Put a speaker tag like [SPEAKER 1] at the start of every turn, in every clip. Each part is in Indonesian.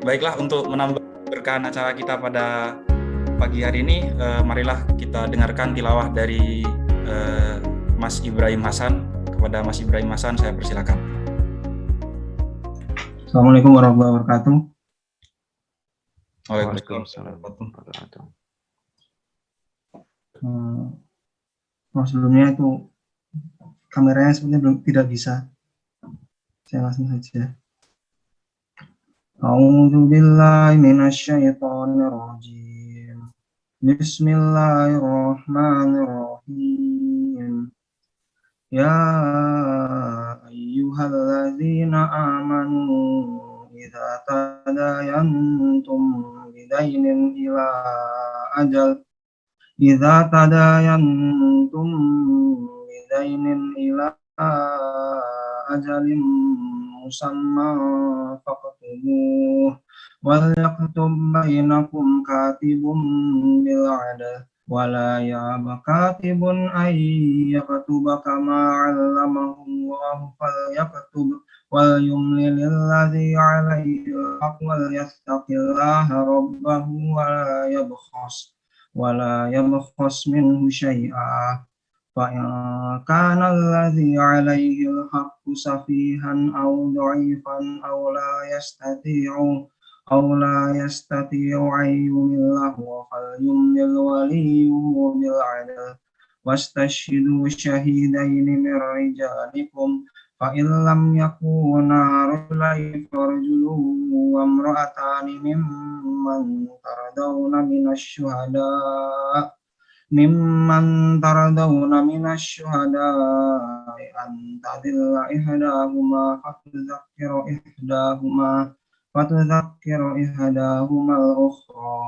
[SPEAKER 1] Baiklah, untuk menambah berkahan acara kita pada pagi hari ini, marilah kita dengarkan tilawah dari Mas Ibrahim Hasan. Kepada Mas Ibrahim Hasan, saya persilakan.
[SPEAKER 2] Assalamualaikum warahmatullahi wabarakatuh.
[SPEAKER 1] Waalaikumsalam warahmatullahi wabarakatuh.
[SPEAKER 2] Sebelumnya itu kameranya sepertinya belum tidak bisa. Saya langsung saja. A'udzu billahi minasyaitonir rajim. Bismillahirrahmanirrahim. Ya ayyuhalladzina amanu idza tadayantum bidainin ila ajal idza tadayantum bidainin ila ajalin musamma faqtubuh wal yaktub bainakum katibun bil adl wala ya'ba katibun ay yaktuba kama 'allamahu Allah falyaktub wal yumlil ladzi 'alaihi al-haq wal yattaqillaha rabbahu wala yabkhas minhu syai'a فإن كان الذي عليه الحق سفيها أو ضعيفا أو لا يستطيع أن يمل فليملل وليه بالعدل واستشهدوا شهيدين من رجالكم فإن لم يكونا رجلين فرجل وامرأتان ممن ترضون من الشهداء من الشهداء أن تضل إحداهما فتذكر إحداهما الأخرى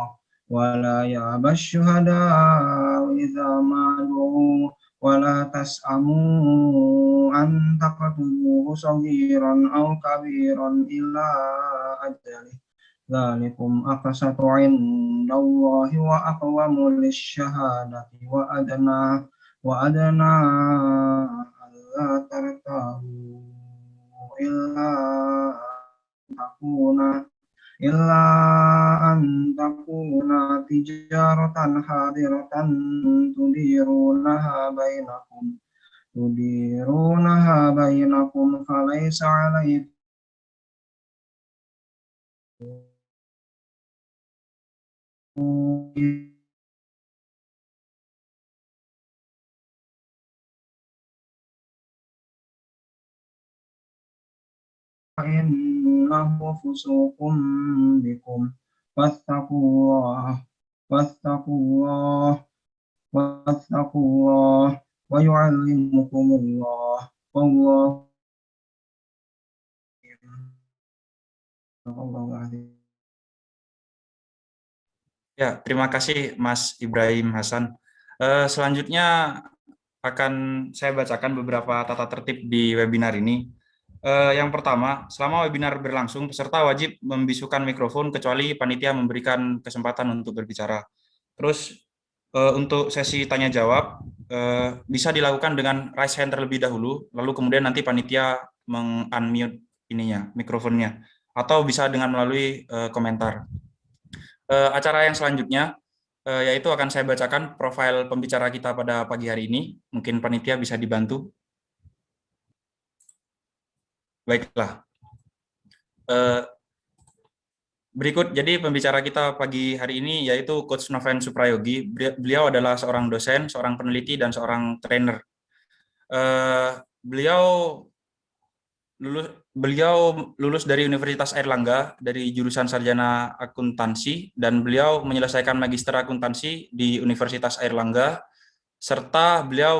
[SPEAKER 2] ولا يأبى الشهداء إذا ما دعوا ولا تسأموا أن تكتبوه صغيرا أو كبيرا إلى أجله ذلكم أقسط عند الله وأقوم للشهادة وأدنى ألا ترتابوا إلا أن تكون تجارة حاضرة تديرونها بينكم فليس عليكم إنه فسوق بكم واتقوا الله ويعلمكم الله والله
[SPEAKER 1] Ya, terima kasih Mas Ibrahim Hasan. Selanjutnya akan saya bacakan beberapa tata tertib di webinar ini. Yang pertama, selama webinar berlangsung, peserta wajib membisukan mikrofon kecuali panitia memberikan kesempatan untuk berbicara. Terus untuk sesi tanya jawab bisa dilakukan dengan raise hand terlebih dahulu, lalu kemudian nanti panitia meng-unmute mikrofonnya, atau bisa dengan melalui komentar. Acara yang selanjutnya yaitu akan saya bacakan profil pembicara kita pada pagi hari ini. Mungkin panitia bisa dibantu. Baiklah. Berikut jadi pembicara kita pagi hari ini yaitu Coach Noven Suprayogi. Beliau adalah seorang dosen, seorang peneliti, dan seorang trainer. Beliau lulus dari Universitas Airlangga dari jurusan Sarjana Akuntansi, dan beliau menyelesaikan Magister Akuntansi di Universitas Airlangga, serta beliau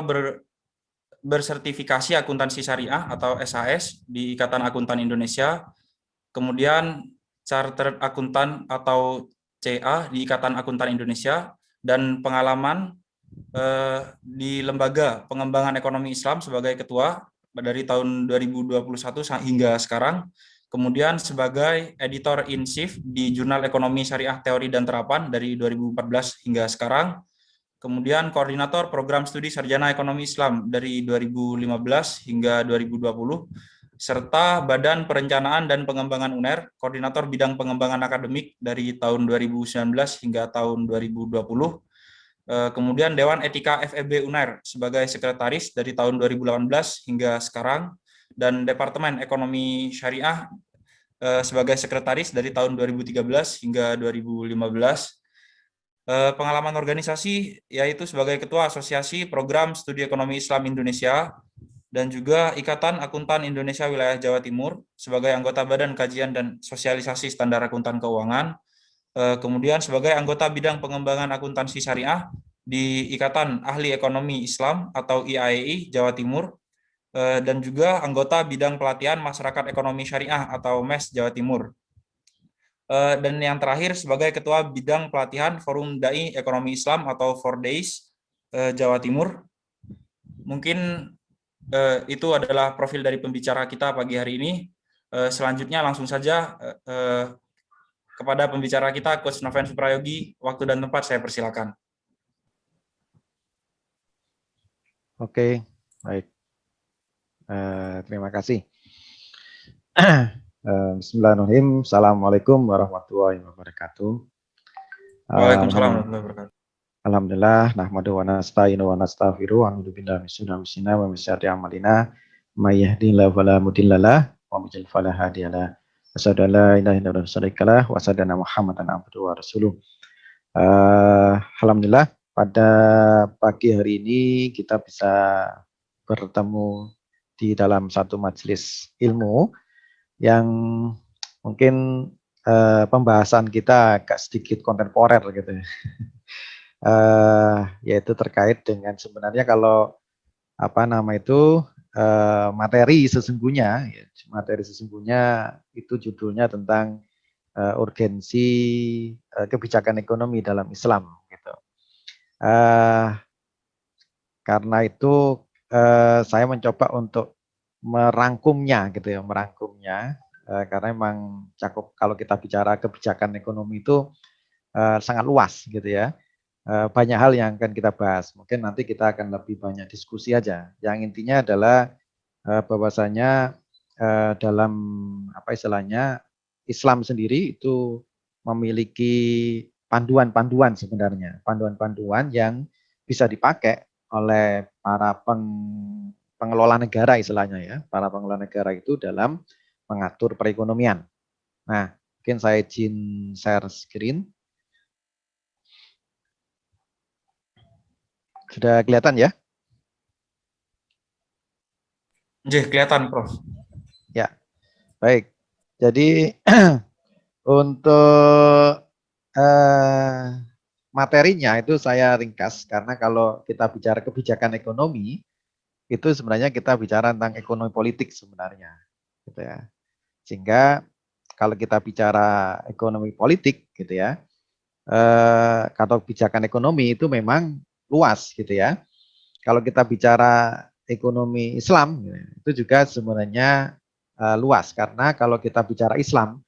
[SPEAKER 1] bersertifikasi Akuntansi Syariah atau SAS di Ikatan Akuntan Indonesia, kemudian Chartered Akuntan atau CA di Ikatan Akuntan Indonesia, dan pengalaman di Lembaga Pengembangan Ekonomi Islam sebagai ketua dari tahun 2021 hingga sekarang, kemudian sebagai editor in chief di Jurnal Ekonomi Syariah Teori dan Terapan dari 2014 hingga sekarang, kemudian koordinator program studi Sarjana Ekonomi Islam dari 2015 hingga 2020, serta Badan Perencanaan dan Pengembangan UNER, Koordinator Bidang Pengembangan Akademik dari tahun 2019 hingga tahun 2020. Kemudian Dewan Etika FEB UNER sebagai sekretaris dari tahun 2018 hingga sekarang, dan Departemen Ekonomi Syariah sebagai sekretaris dari tahun 2013 hingga 2015. Pengalaman organisasi yaitu sebagai Ketua Asosiasi Program Studi Ekonomi Islam Indonesia dan juga Ikatan Akuntan Indonesia Wilayah Jawa Timur sebagai anggota Badan Kajian dan Sosialisasi Standar Akuntan Keuangan. Kemudian sebagai anggota bidang pengembangan akuntansi syariah di Ikatan Ahli Ekonomi Islam atau IAEI Jawa Timur, dan juga anggota bidang pelatihan masyarakat ekonomi syariah atau MES Jawa Timur. Dan yang terakhir sebagai ketua bidang pelatihan Forum Dai Ekonomi Islam atau Fordays Jawa Timur. Mungkin itu adalah profil dari pembicara kita pagi hari ini. Selanjutnya langsung saja kepada pembicara kita, Coach Noven Suprayogi. Waktu dan tempat saya persilakan.
[SPEAKER 3] Oke, baik. Terima kasih. Bismillahirrahmanirrahim. Assalamualaikum warahmatullahi wabarakatuh.
[SPEAKER 1] Waalaikumsalam warahmatullahi wabarakatuh.
[SPEAKER 3] Alhamdulillah, nahmadu wa nasta'inu wa nastaghfiru wa na'udzu billahi min syururi anfusina wa min sayyiati a'malina. May yahdihillahu fala mudhillalah wa may yudhlil fala hadiyalah. Asyhadu an la ilaha illallah wa asyhadu anna Muhammadan abduhu wa rasuluh. Alhamdulillah, pada pagi hari ini kita bisa bertemu di dalam satu majelis ilmu yang mungkin pembahasan kita agak sedikit kontemporer gitu ya. Yaitu terkait dengan sebenarnya kalau materi sesungguhnya itu judulnya tentang urgensi kebijakan ekonomi dalam Islam gitu. Karena itu saya mencoba untuk merangkumnya gitu ya, karena memang kalau kita bicara kebijakan ekonomi itu sangat luas gitu ya. Banyak hal yang akan kita bahas. Mungkin nanti kita akan lebih banyak diskusi aja. Yang intinya adalah bahwasanya dalam Islam sendiri itu memiliki panduan-panduan sebenarnya, panduan-panduan yang bisa dipakai oleh para pengelola negara istilahnya ya, para pengelola negara itu dalam mengatur perekonomian. Nah, mungkin saya izin share screen. Sudah kelihatan ya?
[SPEAKER 1] Kelihatan, Prof.
[SPEAKER 3] Ya, baik. Jadi untuk materinya itu saya ringkas karena kalau kita bicara kebijakan ekonomi itu sebenarnya kita bicara tentang ekonomi politik sebenarnya, gitu ya. Sehingga kalau kita bicara ekonomi politik, gitu ya, kalau kebijakan ekonomi itu memang luas, gitu ya. Kalau kita bicara ekonomi Islam, itu juga sebenarnya luas karena kalau kita bicara Islam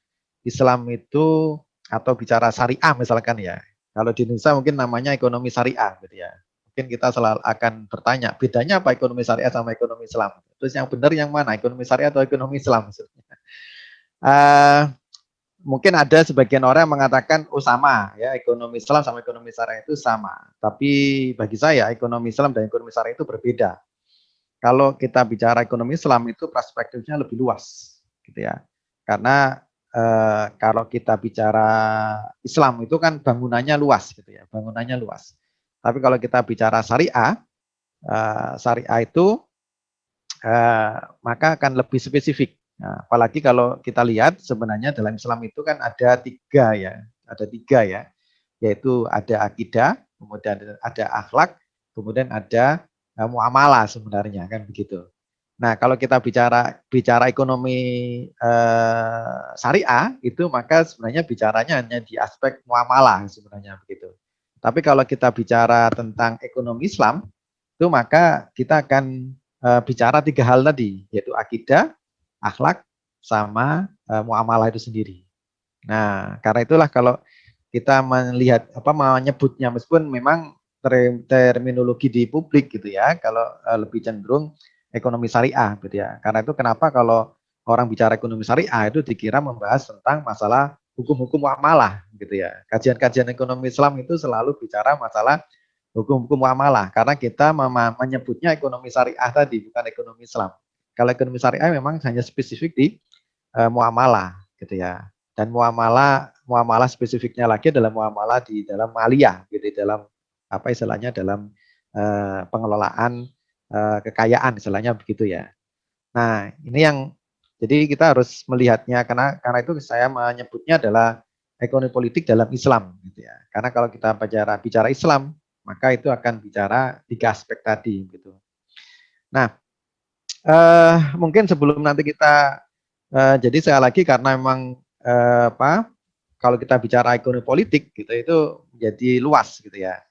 [SPEAKER 3] itu atau bicara syariah misalkan ya. Kalau di Indonesia mungkin namanya ekonomi syariah, gitu ya. Mungkin kita selalu akan bertanya, bedanya apa ekonomi syariah sama ekonomi Islam? Terus yang benar yang mana, ekonomi syariah atau ekonomi Islam? Mungkin ada sebagian orang yang mengatakan, oh sama, ya ekonomi Islam sama ekonomi syariah itu sama. Tapi bagi saya, ekonomi Islam dan ekonomi syariah itu berbeda. Kalau kita bicara ekonomi Islam itu perspektifnya lebih luas, gitu ya. Karena kalau kita bicara Islam itu kan bangunannya luas, gitu ya, bangunannya luas. Tapi kalau kita bicara syariah, syariah itu maka akan lebih spesifik. Nah, apalagi kalau kita lihat sebenarnya dalam Islam itu kan ada tiga ya, yaitu ada akidah, kemudian ada akhlak, kemudian ada muamalah sebenarnya kan begitu. Nah kalau kita bicara ekonomi syariah itu maka sebenarnya bicaranya hanya di aspek muamalah sebenarnya begitu. Tapi kalau kita bicara tentang ekonomi Islam itu maka kita akan bicara tiga hal tadi, yaitu akidah, akhlak, sama muamalah itu sendiri. Nah, karena itulah kalau kita melihat menyebutnya meskipun memang terminologi di publik gitu ya, kalau lebih cenderung ekonomi syariah gitu ya. Karena itu kenapa kalau orang bicara ekonomi syariah itu dikira membahas tentang masalah hukum-hukum muamalah gitu ya. Kajian-kajian ekonomi Islam itu selalu bicara masalah hukum-hukum muamalah karena kita menyebutnya ekonomi syariah tadi bukan ekonomi Islam. Kalau ekonomi syariah memang hanya spesifik di muamalah gitu ya. Dan muamalah spesifiknya lagi adalah muamalah di dalam maliyah gitu, di dalam apa istilahnya dalam pengelolaan kekayaan istilahnya begitu ya. Nah, ini yang jadi kita harus melihatnya karena itu saya menyebutnya adalah ekonomi politik dalam Islam gitu ya. Karena kalau kita bicara Islam, maka itu akan bicara 3 aspek tadi gitu. Nah, mungkin sebelum nanti kita jadi sekali lagi karena memang kalau kita bicara ekonomi politik gitu itu menjadi luas gitu ya.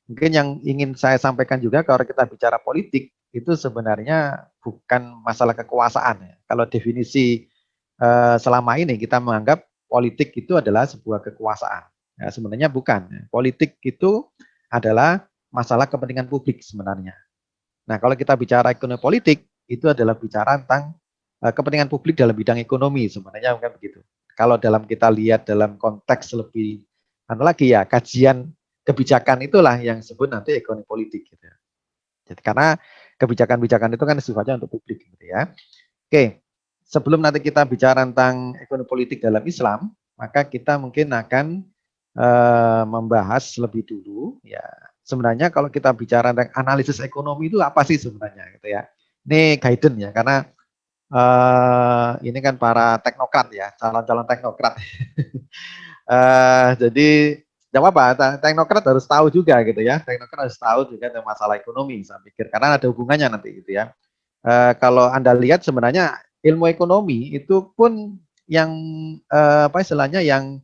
[SPEAKER 3] Mungkin yang ingin saya sampaikan juga kalau kita bicara politik itu sebenarnya bukan masalah kekuasaan ya. Kalau definisi selama ini kita menganggap politik itu adalah sebuah kekuasaan. Ya, sebenarnya bukan. Politik itu adalah masalah kepentingan publik sebenarnya. Nah, kalau kita bicara ekonomi politik itu adalah bicara tentang kepentingan publik dalam bidang ekonomi sebenarnya bukan begitu. Kalau dalam kita lihat dalam konteks lebih lagi ya kajian kebijakan itulah yang disebut nanti ekonomi politik gitu ya. Jadi karena kebijakan-kebijakan itu kan sifatnya untuk publik gitu ya. Oke, sebelum nanti kita bicara tentang ekonomi politik dalam Islam, maka kita mungkin akan membahas lebih dulu ya. Sebenarnya kalau kita bicara tentang analisis ekonomi itu apa sih sebenarnya gitu ya. Ini guidance ya karena ini kan para teknokrat ya, calon-calon teknokrat. Jadi jangan apa, teknokrat harus tahu juga gitu ya. Teknokrat harus tahu juga tentang masalah ekonomi, saya pikir, karena ada hubungannya nanti gitu ya. Kalau Anda lihat sebenarnya ilmu ekonomi itu pun yang apa istilahnya yang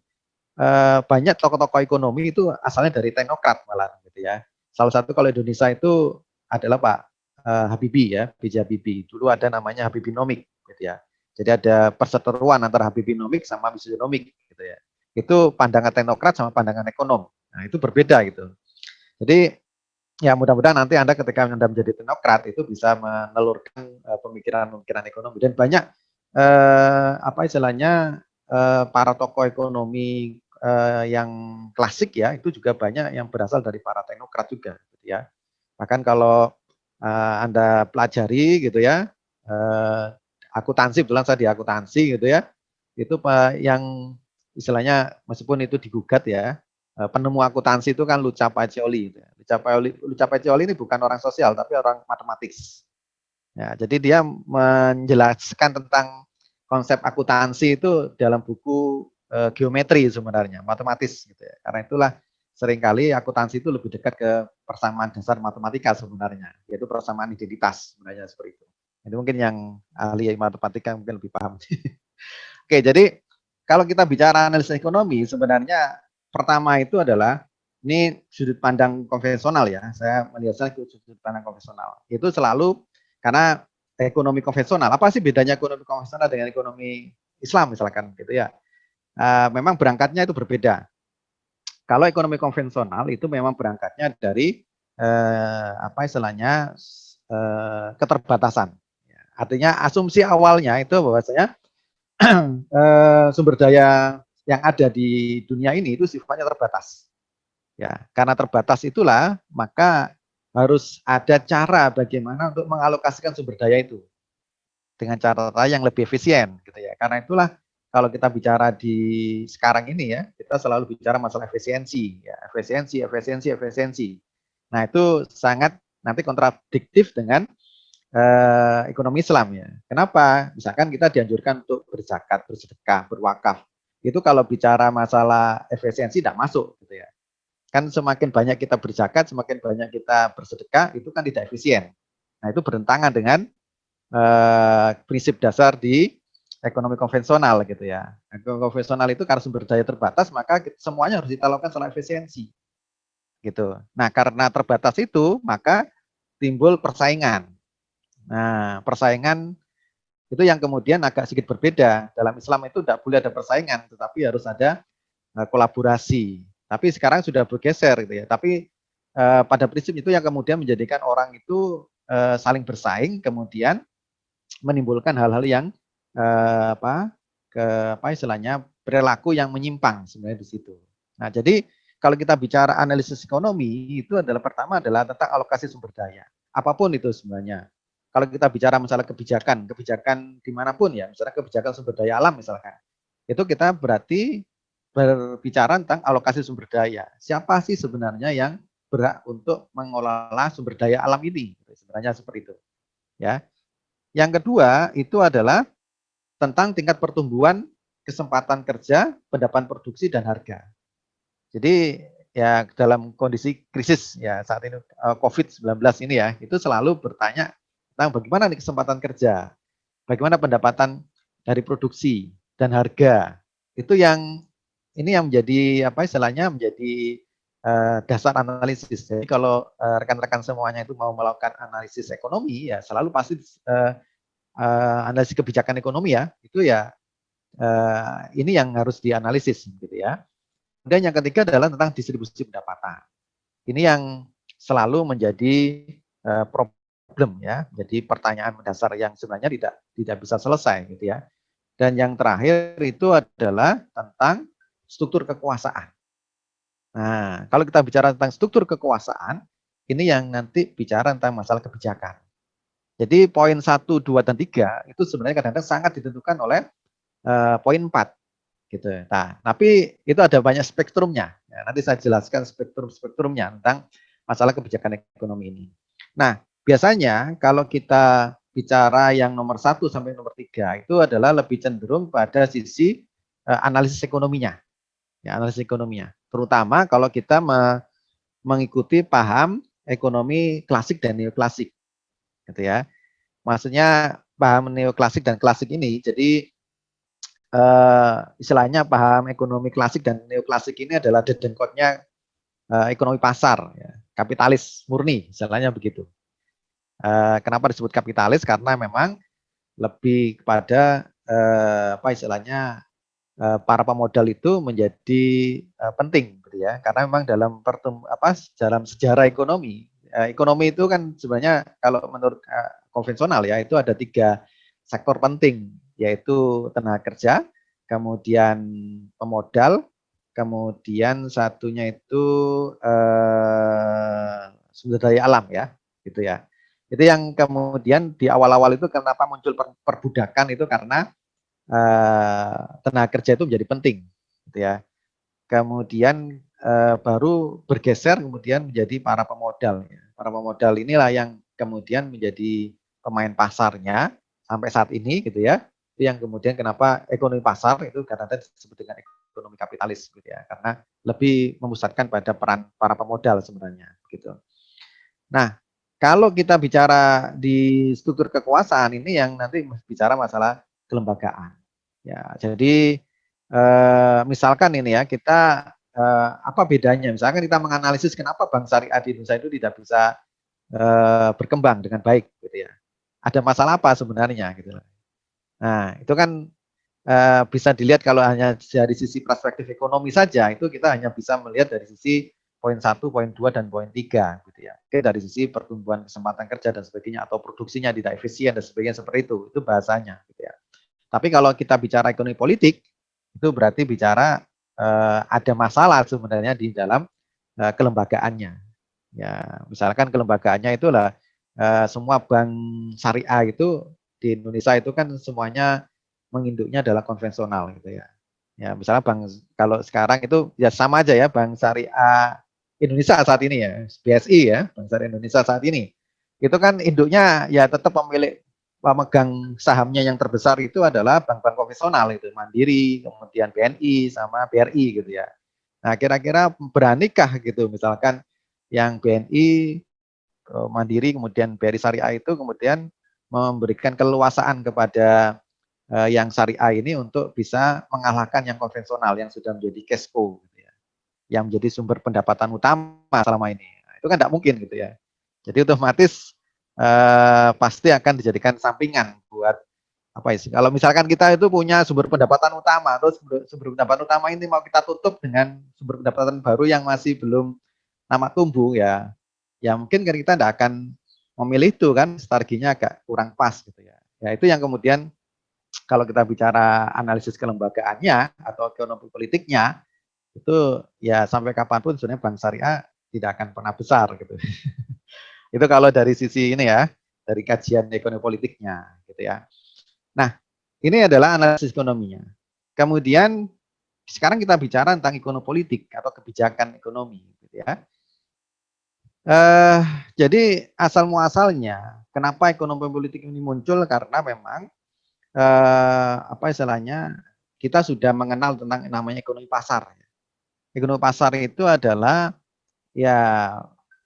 [SPEAKER 3] banyak tokoh-tokoh ekonomi itu asalnya dari teknokrat malah gitu ya. Salah satu kalau Indonesia itu adalah Pak Habibie ya, B.J. Habibie. Dulu ada namanya Habibinomik gitu ya. Jadi ada perseteruan antara Habibinomik sama Misionomik gitu ya. Itu pandangan teknokrat sama pandangan ekonom. Nah, itu berbeda gitu. Jadi ya mudah-mudahan nanti Anda ketika Anda menjadi teknokrat itu bisa menelurkan pemikiran-pemikiran ekonomi dan banyak apa istilahnya para tokoh ekonomi yang klasik ya itu juga banyak yang berasal dari para teknokrat juga gitu ya. Bahkan kalau Anda pelajari gitu ya akuntansi, kebetulan saya di akuntansi gitu ya, itu yang istilahnya meskipun itu digugat ya, penemu akuntansi itu kan Luca Pacioli. Gitu ya. Luca Pacioli ini bukan orang sosial tapi orang matematis. Ya, jadi dia menjelaskan tentang konsep akuntansi itu dalam buku geometri sebenarnya, matematis gitu ya. Karena itulah seringkali akuntansi itu lebih dekat ke persamaan dasar matematika sebenarnya, yaitu persamaan identitas sebenarnya seperti itu. Itu mungkin yang ahli matematika mungkin lebih paham. Oke, jadi kalau kita bicara analisis ekonomi sebenarnya pertama itu adalah ini sudut pandang konvensional ya. Saya melihatnya sudut pandang konvensional. Itu selalu karena ekonomi konvensional. Apa sih bedanya ekonomi konvensional dengan ekonomi Islam misalkan gitu ya? Memang berangkatnya itu berbeda. Kalau ekonomi konvensional itu memang berangkatnya dari apa istilahnya keterbatasan. Artinya asumsi awalnya itu bahwasanya sumber daya yang ada di dunia ini itu sifatnya terbatas. Ya, karena terbatas itulah maka harus ada cara bagaimana untuk mengalokasikan sumber daya itu dengan cara yang lebih efisien gitu ya. Karena itulah kalau kita bicara di sekarang ini ya, kita selalu bicara masalah efisiensi ya, efisiensi. Nah, itu sangat nanti kontradiktif dengan ekonomi Islam ya. Kenapa? Misalkan kita dianjurkan untuk berzakat, bersedekah, berwakaf. Itu kalau bicara masalah efisiensi tidak masuk gitu ya. Kan semakin banyak kita berzakat, semakin banyak kita bersedekah, itu kan tidak efisien. Nah, itu bertentangan dengan prinsip dasar di ekonomi konvensional gitu ya. Ekonomi konvensional itu karena sumber daya terbatas, maka semuanya harus kita lakukan secara efisiensi. Gitu. Nah, karena terbatas itu, maka timbul persaingan. Nah, persaingan itu yang kemudian agak sedikit berbeda. Dalam Islam itu tidak boleh ada persaingan, tetapi harus ada kolaborasi. Tapi sekarang sudah bergeser gitu ya. Tapi pada prinsip itu yang kemudian menjadikan orang itu saling bersaing, kemudian menimbulkan hal-hal yang apa ke apa istilahnya perilaku yang menyimpang sebenarnya di situ. Nah, jadi kalau kita bicara analisis ekonomi itu adalah pertama adalah tentang alokasi sumber daya. Apapun itu sebenarnya. Kalau kita bicara masalah kebijakan dimanapun ya, misalnya kebijakan sumber daya alam misalkan, itu kita berarti berbicara tentang alokasi sumber daya. Siapa sih sebenarnya yang berhak untuk mengelola sumber daya alam ini? Sebenarnya seperti itu. Ya. Yang kedua itu adalah tentang tingkat pertumbuhan, kesempatan kerja, pendapat produksi dan harga. Jadi ya dalam kondisi krisis ya saat ini COVID-19 ini ya, itu selalu bertanya tentang bagaimana nih kesempatan kerja, bagaimana pendapatan dari produksi dan harga. Itu yang ini yang menjadi apa istilahnya menjadi dasar analisis. Jadi kalau rekan-rekan semuanya itu mau melakukan analisis ekonomi ya selalu pasti analisis kebijakan ekonomi ya itu ya ini yang harus dianalisis gitu ya. Kemudian yang ketiga adalah tentang distribusi pendapatan. Ini yang selalu menjadi problem ya, jadi pertanyaan mendasar yang sebenarnya tidak bisa selesai gitu ya. Dan yang terakhir itu adalah tentang struktur kekuasaan. Nah, kalau kita bicara tentang struktur kekuasaan, ini yang nanti bicara tentang masalah kebijakan. Jadi poin 1, 2, dan 3 itu sebenarnya kadang-kadang sangat ditentukan oleh poin 4 gitu. Nah, tapi itu ada banyak spektrumnya. Ya, nanti saya jelaskan spektrum-spektrumnya tentang masalah kebijakan ekonomi ini. Nah, biasanya kalau kita bicara yang nomor 1 sampai nomor 3 itu adalah lebih cenderung pada sisi analisis ekonominya. Ya, analisis ekonominya. Terutama kalau kita mengikuti paham ekonomi klasik dan neoklasik. Gitu ya. Maksudnya paham neoklasik dan klasik ini jadi istilahnya paham ekonomi klasik dan neoklasik ini adalah dedengkotnya ekonomi pasar, ya, kapitalis murni, istilahnya begitu. Kenapa disebut kapitalis? Karena memang lebih kepada apa istilahnya para pemodal itu menjadi penting, gitu ya. Karena memang dalam sejarah ekonomi, ekonomi itu kan sebenarnya kalau menurut konvensional ya itu ada 3 sektor penting, yaitu tenaga kerja, kemudian pemodal, kemudian satunya itu sumber daya alam ya, gitu ya. Itu yang kemudian di awal-awal itu kenapa muncul perbudakan itu karena tenaga kerja itu menjadi penting, gitu ya. Kemudian baru bergeser kemudian menjadi para pemodal. Ya. Para pemodal inilah yang kemudian menjadi pemain pasarnya sampai saat ini, gitu ya. Itu yang kemudian kenapa ekonomi pasar itu kadang-kadang disebut dengan ekonomi kapitalis, gitu ya. Karena lebih memusatkan pada peran para pemodal sebenarnya, gitu. Nah, kalau kita bicara di struktur kekuasaan ini yang nanti bicara masalah kelembagaan. Ya, jadi misalkan ini ya kita apa bedanya? Misalkan kita menganalisis kenapa bank syariah di Indonesia itu tidak bisa berkembang dengan baik, gitu ya. Ada masalah apa sebenarnya, gitu. Nah, itu kan bisa dilihat kalau hanya dari sisi perspektif ekonomi saja, itu kita hanya bisa melihat dari sisi poin 1, poin 2, dan poin 3, gitu ya. Oke, dari sisi pertumbuhan kesempatan kerja dan sebagainya, atau produksinya tidak efisien dan sebagainya seperti itu bahasanya, gitu ya. Tapi kalau kita bicara ekonomi politik, itu berarti bicara ada masalah sebenarnya di dalam kelembagaannya. Ya, misalkan kelembagaannya itulah semua bank syariah itu di Indonesia itu kan semuanya menginduknya adalah konvensional gitu ya. Ya, misalnya bank kalau sekarang itu ya sama aja ya Bank Syariah Indonesia saat ini ya, BSI ya, Bank Syariah Indonesia saat ini. Itu kan induknya ya tetap pemilik pemegang sahamnya yang terbesar itu adalah bank-bank konvensional itu, Mandiri, kemudian BNI sama BRI gitu ya. Nah, kira-kira beranikah gitu misalkan yang BNI, Mandiri, kemudian BRI Syariah itu kemudian memberikan keleluasaan kepada yang syariah ini untuk bisa mengalahkan yang konvensional yang sudah menjadi cash cow, gitu ya, yang menjadi sumber pendapatan utama selama ini. Nah, itu kan tidak mungkin gitu ya. Jadi otomatis pasti akan dijadikan sampingan buat apa sih? Kalau misalkan kita itu punya sumber pendapatan utama, terus sumber pendapatan utama ini mau kita tutup dengan sumber pendapatan baru yang masih belum nama tumbuh ya, ya mungkin kan kita tidak akan memilih itu kan, strateginya agak kurang pas gitu ya. Ya itu yang kemudian kalau kita bicara analisis kelembagaannya atau ekonomi politiknya, itu ya sampai kapanpun sebenarnya bank syariah tidak akan pernah besar gitu. Itu kalau dari sisi ini ya, dari kajian ekonomi politiknya gitu ya. Nah, ini adalah analisis ekonominya. Kemudian sekarang kita bicara tentang ekonomi politik atau kebijakan ekonomi gitu ya. Jadi asal muasalnya kenapa ekonomi politik ini muncul karena memang apa istilahnya kita sudah mengenal tentang namanya ekonomi pasar. Ekonomi pasar itu adalah ya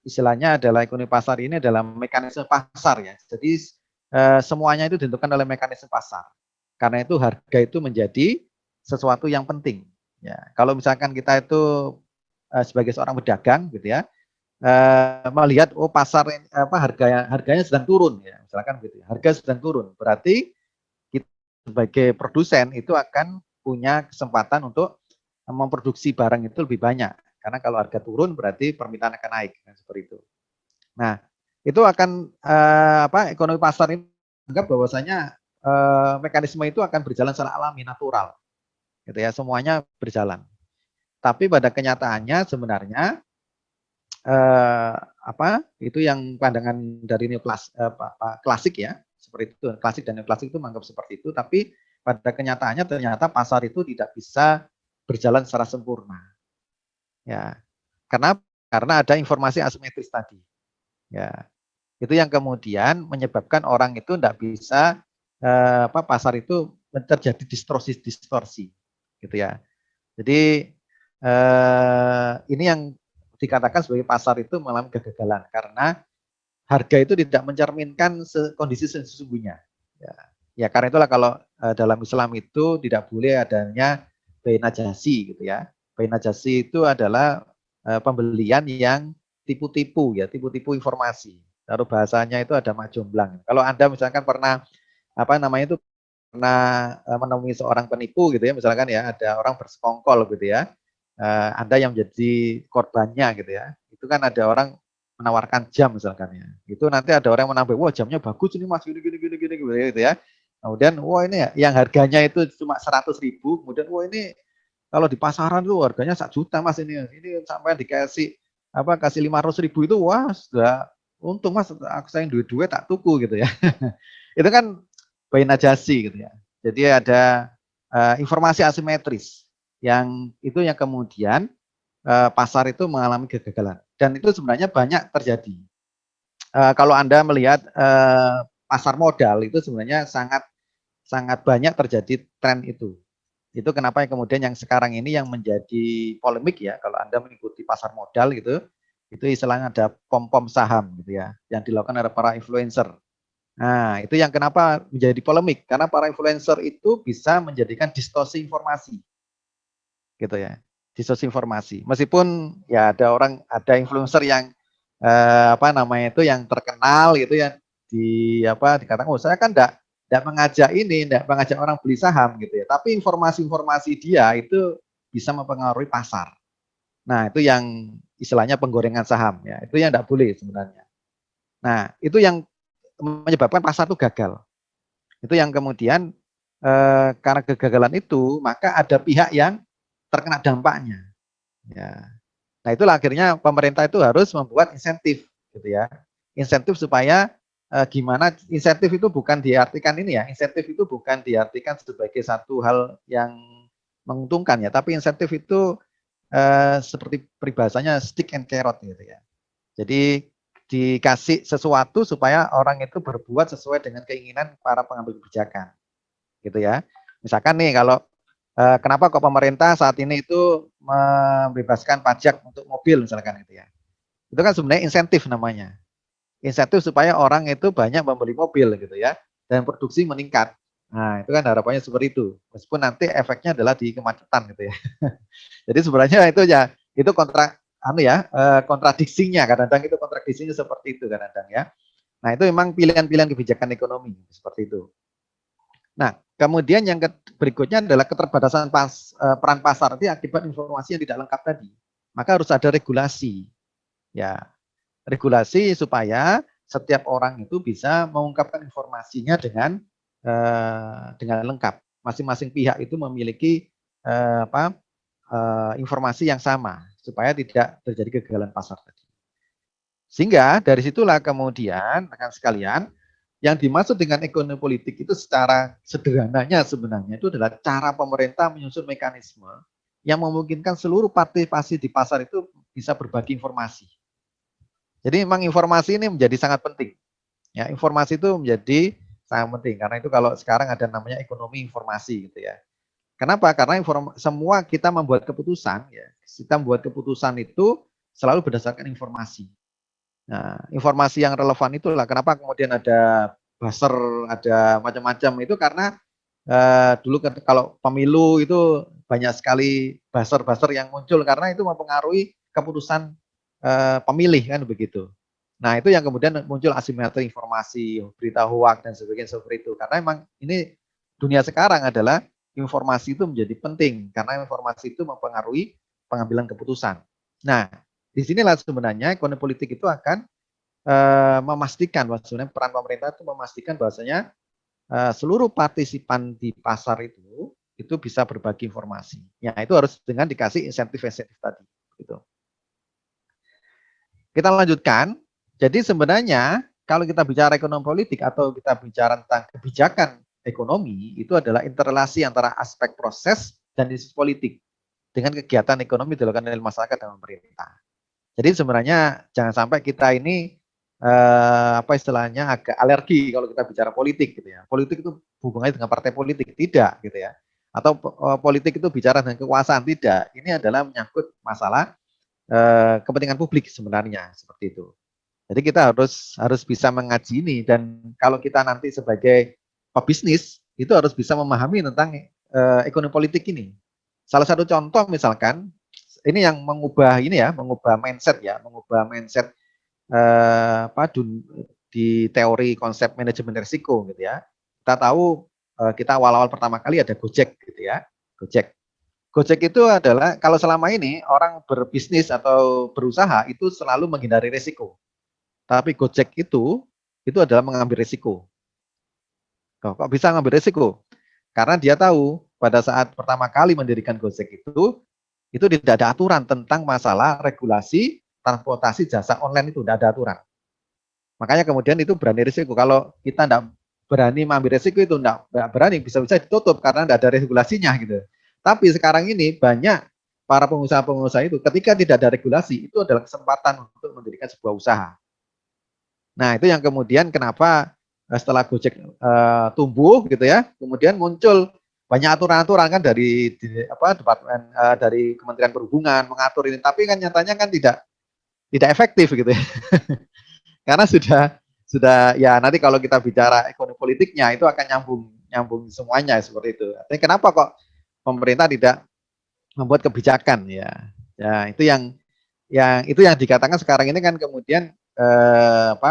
[SPEAKER 3] istilahnya adalah ekonomi pasar ini adalah mekanisme pasar ya. Jadi semuanya itu ditentukan oleh mekanisme pasar. Karena itu harga itu menjadi sesuatu yang penting. Ya, kalau misalkan kita itu sebagai seorang pedagang gitu ya, melihat oh pasar apa harganya sedang turun ya, misalkan gitu. Harga sedang turun, berarti kita sebagai produsen itu akan punya kesempatan untuk memproduksi barang itu lebih banyak. Karena kalau harga turun berarti permintaan akan naik, kan, seperti itu. Nah, itu akan ekonomi pasar ini anggap bahwasanya mekanisme itu akan berjalan secara alami, natural, gitu ya, semuanya berjalan. Tapi pada kenyataannya sebenarnya itu yang pandangan dari klasik ya, seperti itu, klasik dan neoklasik itu menganggap seperti itu. Tapi pada kenyataannya ternyata pasar itu tidak bisa berjalan secara sempurna. Ya, karena ada informasi asimetris tadi. Ya, itu yang kemudian menyebabkan orang itu tidak bisa pasar itu terjadi distorsi, gitu ya. Jadi ini yang dikatakan sebagai pasar itu mengalami kegagalan karena harga itu tidak mencerminkan kondisi sesungguhnya. Ya, karena itulah kalau dalam Islam itu tidak boleh adanya bai najasi gitu ya. Bai najasi itu adalah pembelian yang tipu-tipu ya, tipu-tipu informasi. Lalu bahasanya itu ada mak jomblang. Kalau Anda misalkan pernah pernah menemui seorang penipu gitu ya, misalkan ya ada orang bersekongkol gitu ya. Anda yang menjadi korbannya gitu ya. Itu kan ada orang menawarkan jam misalkan ya. Itu nanti ada orang yang menambah, wah jamnya bagus ini Mas gini gitu ya. Kemudian wah ini ya, yang harganya itu cuma 100.000, kemudian wah ini kalau di pasaran tuh harganya 1 juta Mas ini. Ini sampai dikasih kasih 500.000 itu wah sudah untung Mas, saya duit-duit tak tuku gitu ya. Itu kan bai najasi gitu ya. Jadi ada informasi asimetris yang itu yang kemudian pasar itu mengalami kegagalan. Dan itu sebenarnya banyak terjadi. Kalau Anda melihat pasar modal itu sebenarnya sangat banyak terjadi tren itu. Itu kenapa kemudian yang sekarang ini yang menjadi polemik ya, kalau Anda mengikuti pasar modal gitu, itu istilahnya ada pom-pom saham gitu ya, yang dilakukan oleh para influencer. Nah, itu yang kenapa menjadi polemik, karena para influencer itu bisa menjadikan distorsi informasi. Gitu ya. Distorsi informasi. Meskipun ya ada influencer yang yang terkenal gitu ya dikatakan oh saya kan enggak mengajak orang beli saham gitu ya. Tapi informasi-informasi dia itu bisa mempengaruhi pasar. Nah, itu yang istilahnya penggorengan saham ya. Itu yang enggak boleh sebenarnya. Nah, itu yang menyebabkan pasar itu gagal. Itu yang kemudian karena kegagalan itu, maka ada pihak yang terkena dampaknya. Ya. Nah, itulah akhirnya pemerintah itu harus membuat insentif gitu ya. Insentif supaya gimana insentif itu bukan diartikan ini ya. Insentif itu bukan diartikan sebagai satu hal yang menguntungkan ya, tapi insentif itu seperti peribahasanya stick and carrot gitu ya. Jadi dikasih sesuatu supaya orang itu berbuat sesuai dengan keinginan para pengambil kebijakan. Gitu ya. Misalkan nih kalau kenapa kok pemerintah saat ini itu membebaskan pajak untuk mobil misalkan itu ya. Itu kan sebenarnya insentif namanya. Insentif supaya orang itu banyak membeli mobil gitu ya dan produksi meningkat. Nah, itu kan harapannya seperti itu. Meskipun nanti efeknya adalah di kemacetan gitu ya. Jadi sebenarnya itu ya itu kontradiksinya kadang-kadang itu kontradiksinya seperti itu kadang-kadang ya. Nah, itu memang pilihan-pilihan kebijakan ekonomi seperti itu. Nah, kemudian yang berikutnya adalah keterbatasan peran pasar itu akibat informasi yang tidak lengkap tadi. Maka harus ada regulasi. Ya, regulasi supaya setiap orang itu bisa mengungkapkan informasinya dengan dengan lengkap. Masing-masing pihak itu memiliki informasi yang sama supaya tidak terjadi kegagalan pasar tadi. Sehingga dari situlah kemudian rekan sekalian, yang dimaksud dengan ekonomi politik itu secara sederhananya sebenarnya itu adalah cara pemerintah menyusun mekanisme yang memungkinkan seluruh partisipasi di pasar itu bisa berbagi informasi. Jadi memang informasi ini menjadi sangat penting. Ya, informasi itu menjadi sangat penting karena itu kalau sekarang ada namanya ekonomi informasi gitu ya. Kenapa? Karena semua kita membuat keputusan ya. Kita membuat keputusan itu selalu berdasarkan informasi. Nah, informasi yang relevan itulah kenapa kemudian ada buzzer, ada macam-macam itu karena dulu kalau pemilu itu banyak sekali buzzer-buzzer yang muncul karena itu mempengaruhi keputusan pemilih kan begitu. Nah, itu yang kemudian muncul asimetri informasi, berita hoax dan sebagainya seperti itu. Karena memang ini dunia sekarang adalah informasi itu menjadi penting karena informasi itu mempengaruhi pengambilan keputusan. Nah, disinilah sebenarnya ekonomi politik itu akan memastikan bahwa sebenarnya peran pemerintah itu memastikan bahwasanya seluruh partisipan di pasar itu bisa berbagi informasi. Ya, itu harus dengan dikasih insentif-insentif tadi. Gitu. Kita lanjutkan. Jadi sebenarnya kalau kita bicara ekonomi politik atau kita bicara tentang kebijakan ekonomi, itu adalah interrelasi antara aspek proses dan isu politik dengan kegiatan ekonomi dilakukan oleh masyarakat dan pemerintah. Jadi sebenarnya jangan sampai kita ini apa istilahnya agak alergi kalau kita bicara politik gitu ya. Politik itu hubungannya dengan partai politik tidak gitu ya. Atau politik itu bicara dengan kekuasaan tidak. Ini adalah menyangkut masalah kepentingan publik sebenarnya seperti itu. Jadi kita harus bisa mengaji ini dan kalau kita nanti sebagai pebisnis itu harus bisa memahami tentang ekonomi politik ini. Salah satu contoh misalkan ini yang mengubah mindset di teori konsep manajemen risiko gitu ya. Kita tahu kita awal-awal pertama kali ada Gojek gitu ya. Gojek itu adalah kalau selama ini orang berbisnis atau berusaha itu selalu menghindari risiko. Tapi Gojek itu adalah mengambil risiko. Kok bisa mengambil risiko? Karena dia tahu pada saat pertama kali mendirikan Gojek itu tidak ada aturan tentang masalah regulasi transportasi jasa online itu, tidak ada aturan. Makanya kemudian itu berani risiko. Kalau kita tidak berani mengambil risiko itu tidak berani, bisa-bisa ditutup karena tidak ada regulasinya gitu. Tapi sekarang ini banyak para pengusaha-pengusaha itu ketika tidak ada regulasi itu adalah kesempatan untuk mendirikan sebuah usaha. Nah, itu yang kemudian kenapa setelah Gojek tumbuh gitu ya, kemudian muncul banyak aturan-aturan kan dari departemen dari Kementerian Perhubungan mengatur ini, tapi kan nyatanya kan tidak efektif gitu ya. Karena sudah ya nanti kalau kita bicara ekonomi politiknya itu akan nyambung semuanya seperti itu. Tapi kenapa kok pemerintah tidak membuat kebijakan ya? Ya itu yang dikatakan sekarang ini kan kemudian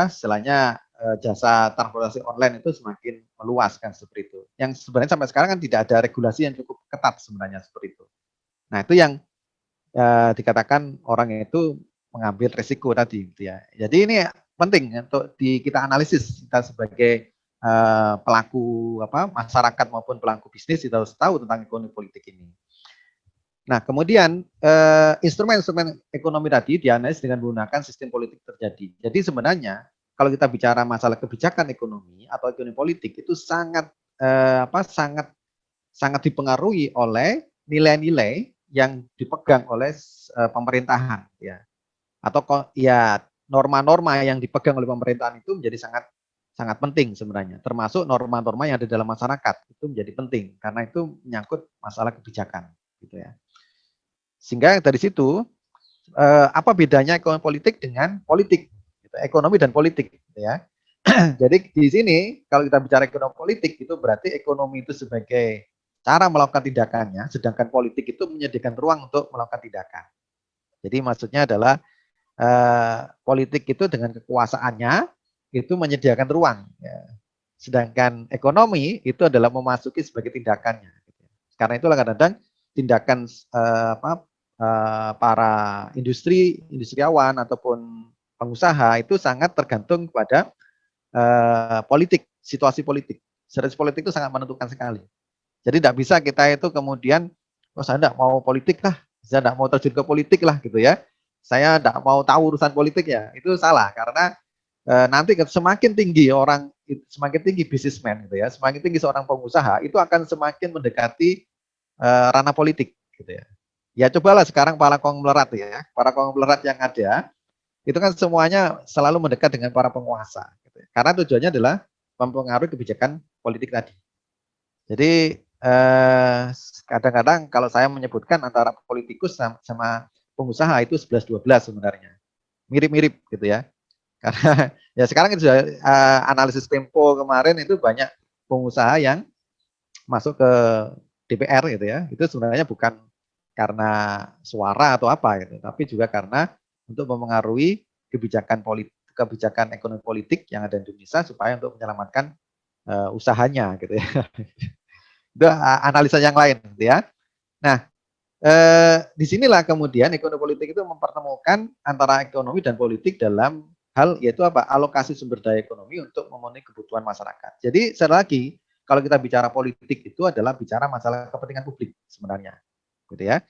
[SPEAKER 3] istilahnya jasa transportasi online itu semakin meluas kan seperti itu. Yang sebenarnya sampai sekarang kan tidak ada regulasi yang cukup ketat sebenarnya seperti itu. Nah itu yang dikatakan orang itu mengambil risiko tadi gitu ya. Jadi ini penting untuk kita analisis kita sebagai pelaku masyarakat maupun pelaku bisnis kita harus tahu tentang ekonomi politik ini. Nah, kemudian instrumen-instrumen ekonomi tadi dianalisis dengan menggunakan sistem politik terjadi. Jadi sebenarnya kalau kita bicara masalah kebijakan ekonomi atau ekonomi politik itu sangat sangat dipengaruhi oleh nilai-nilai yang dipegang oleh pemerintahan ya. Atau ya norma-norma yang dipegang oleh pemerintahan itu menjadi sangat penting sebenarnya. Termasuk norma-norma yang ada dalam masyarakat itu menjadi penting karena itu menyangkut masalah kebijakan gitu ya. Sehingga dari situ apa bedanya ekonomi politik dengan politik, gitu, ekonomi dan politik, gitu ya. Jadi di sini kalau kita bicara ekonomi politik itu berarti ekonomi itu sebagai cara melakukan tindakannya, sedangkan politik itu menyediakan ruang untuk melakukan tindakan. Jadi maksudnya adalah politik itu dengan kekuasaannya itu menyediakan ruang, ya. Sedangkan ekonomi itu adalah memasuki sebagai tindakannya. Gitu. Karena itulah kadang-kadang tindakan para industriawan ataupun pengusaha itu sangat tergantung kepada politik, situasi politik. Strategi politik itu sangat menentukan sekali. Jadi tidak bisa kita itu kemudian, oh saya tidak mau politik lah, saya tidak mau terjun ke politik lah gitu ya. Saya tidak mau tahu urusan politik ya. Itu salah karena nanti semakin tinggi orang, semakin tinggi bisnismen gitu ya, semakin tinggi seorang pengusaha itu akan semakin mendekati ranah politik gitu ya. Ya cobalah sekarang para konglomerat ya, para konglomerat yang ada itu kan semuanya selalu mendekat dengan para penguasa gitu ya. Karena tujuannya adalah mempengaruhi kebijakan politik tadi. Jadi kadang-kadang kalau saya menyebutkan antara politikus sama pengusaha itu 11-12 sebenarnya. Mirip-mirip gitu ya. Karena ya sekarang itu analisis Tempo kemarin itu banyak pengusaha yang masuk ke DPR gitu ya. Itu sebenarnya bukan karena suara atau apa gitu, tapi juga karena untuk memengaruhi kebijakan politik, kebijakan ekonomi politik yang ada di Indonesia supaya untuk menyelamatkan usahanya gitu ya. Itu analisa yang lain gitu ya. Nah, disinilah kemudian ekonomi politik itu mempertemukan antara ekonomi dan politik dalam hal yaitu apa? Alokasi sumber daya ekonomi untuk memenuhi kebutuhan masyarakat. Jadi sekali lagi, kalau kita bicara politik itu adalah bicara masalah kepentingan publik sebenarnya, gitu ya.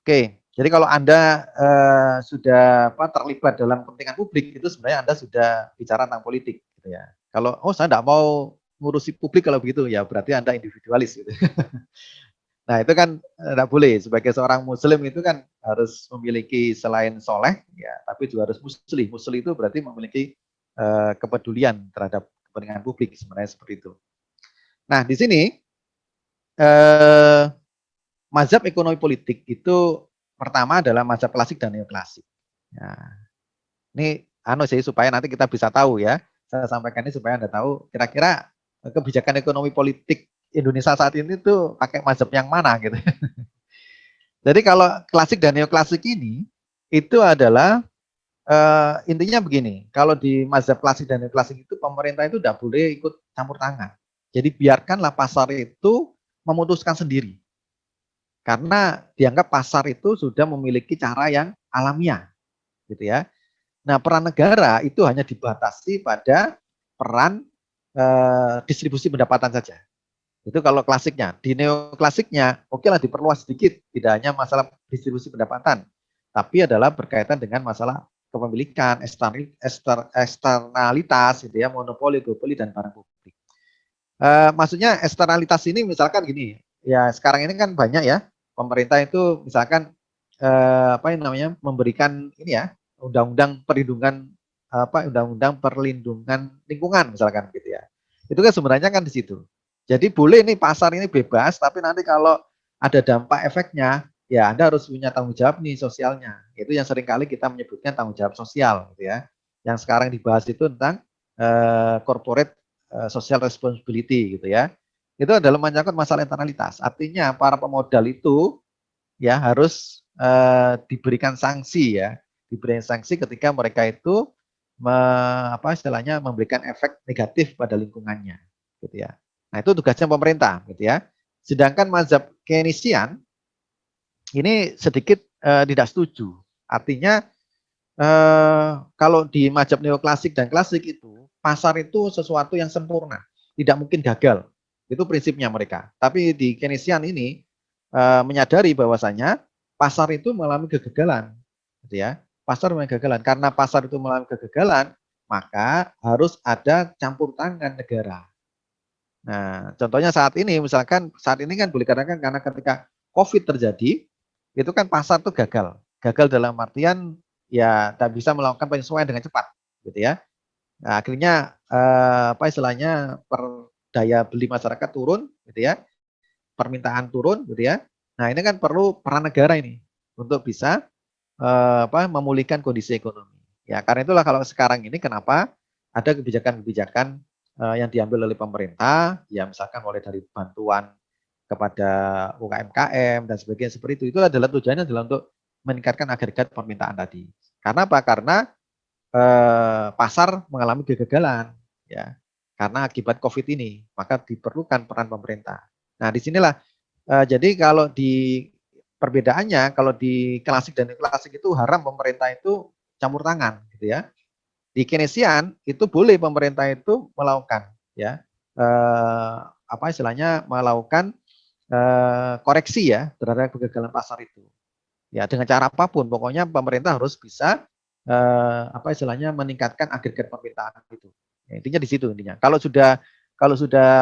[SPEAKER 3] Oke, jadi kalau Anda sudah terlibat dalam kepentingan publik itu sebenarnya Anda sudah bicara tentang politik, gitu ya. Kalau saya tidak mau ngurusi publik kalau begitu ya berarti Anda individualis gitu. Nah itu kan tidak boleh, sebagai seorang muslim itu kan harus memiliki selain soleh ya, tapi juga harus musli. Musli itu berarti memiliki kepedulian terhadap kepentingan publik sebenarnya seperti itu. Nah di sini mazhab ekonomi politik itu pertama adalah mazhab klasik dan neoklasik. Nah, ini sih supaya nanti kita bisa tahu ya. Saya sampaikan ini supaya Anda tahu kira-kira kebijakan ekonomi politik Indonesia saat ini tuh pakai mazhab yang mana gitu. Jadi kalau klasik dan neoklasik ini itu adalah intinya begini, kalau di mazhab klasik dan neoklasik itu pemerintah itu tidak boleh ikut campur tangan. Jadi biarkanlah pasar itu memutuskan sendiri. Karena dianggap pasar itu sudah memiliki cara yang alamiah gitu ya. Nah, peran negara itu hanya dibatasi pada peran distribusi pendapatan saja. Itu kalau klasiknya. Di neoklasiknya, oke lah diperluas sedikit, tidak hanya masalah distribusi pendapatan, tapi adalah berkaitan dengan masalah kepemilikan, eksternalitas, gitu ya, monopoli, duopoli, dan barang publik. Maksudnya eksternalitas ini misalkan gini, ya sekarang ini kan banyak ya, pemerintah itu misalkan memberikan ini ya, undang-undang perlindungan undang-undang perlindungan lingkungan misalkan gitu ya. Itu kan sebenarnya kan di situ. Jadi boleh nih pasar ini bebas, tapi nanti kalau ada dampak efeknya, ya Anda harus punya tanggung jawab nih sosialnya. Itu yang seringkali kita menyebutkan tanggung jawab sosial, gitu ya. Yang sekarang dibahas itu tentang corporate social responsibility, gitu ya. Itu adalah menyangkut masalah internalitas. Artinya para pemodal itu ya harus diberikan sanksi ya, diberikan sanksi ketika mereka itu memberikan efek negatif pada lingkungannya, gitu ya. Nah, itu tugasnya pemerintah, gitu ya. Sedangkan mazhab Keynesian ini sedikit tidak setuju. Artinya kalau di mazhab neoklasik dan klasik itu, pasar itu sesuatu yang sempurna, tidak mungkin gagal. Itu prinsipnya mereka. Tapi di Keynesian ini menyadari bahwasanya pasar itu mengalami kegagalan, gitu ya. Pasar mengalami kegagalan. Karena pasar itu mengalami kegagalan, maka harus ada campur tangan negara. Nah, contohnya saat ini, misalkan saat ini kan boleh katakan karena ketika COVID terjadi, itu kan pasar tuh gagal. Gagal dalam artian ya tak bisa melakukan penyesuaian dengan cepat, gitu ya. Nah, akhirnya daya beli masyarakat turun, gitu ya. Permintaan turun, gitu ya. Nah, ini kan perlu peran negara ini untuk bisa memulihkan kondisi ekonomi. Ya, karena itulah kalau sekarang ini kenapa ada kebijakan-kebijakan yang diambil oleh pemerintah, ya misalkan mulai dari bantuan kepada UKM-KM dan sebagainya seperti itu adalah tujuannya adalah untuk meningkatkan agregat permintaan tadi. Karena apa? Karena pasar mengalami kegagalan, ya, karena akibat COVID ini, maka diperlukan peran pemerintah. Nah, disinilah jadi kalau di perbedaannya, kalau di klasik dan klasik itu haram pemerintah itu campur tangan, gitu ya. Di Keynesian itu boleh pemerintah itu melakukan ya apa istilahnya melakukan koreksi ya terhadap kegagalan pasar itu. Ya dengan cara apapun, pokoknya pemerintah harus bisa apa istilahnya meningkatkan agregat permintaan itu. Ya, intinya di situ intinya. Kalau sudah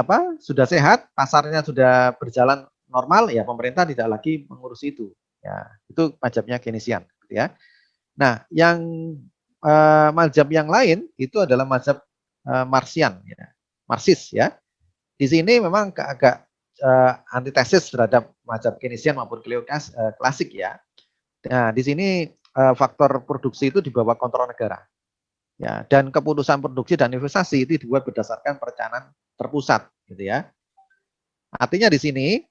[SPEAKER 3] apa sudah sehat, pasarnya sudah berjalan normal, ya pemerintah tidak lagi mengurus itu. Ya itu mazhabnya Keynesian, gitu ya. Nah, yang mazhab yang lain itu adalah mazhab Marxian, ya. Marxis ya. Di sini memang agak antitesis terhadap mazhab Keynesian maupun klasik ya. Nah, di sini faktor produksi itu di bawah kontrol negara. Ya, dan keputusan produksi dan investasi itu dibuat berdasarkan perencanaan terpusat, gitu ya. Artinya di sini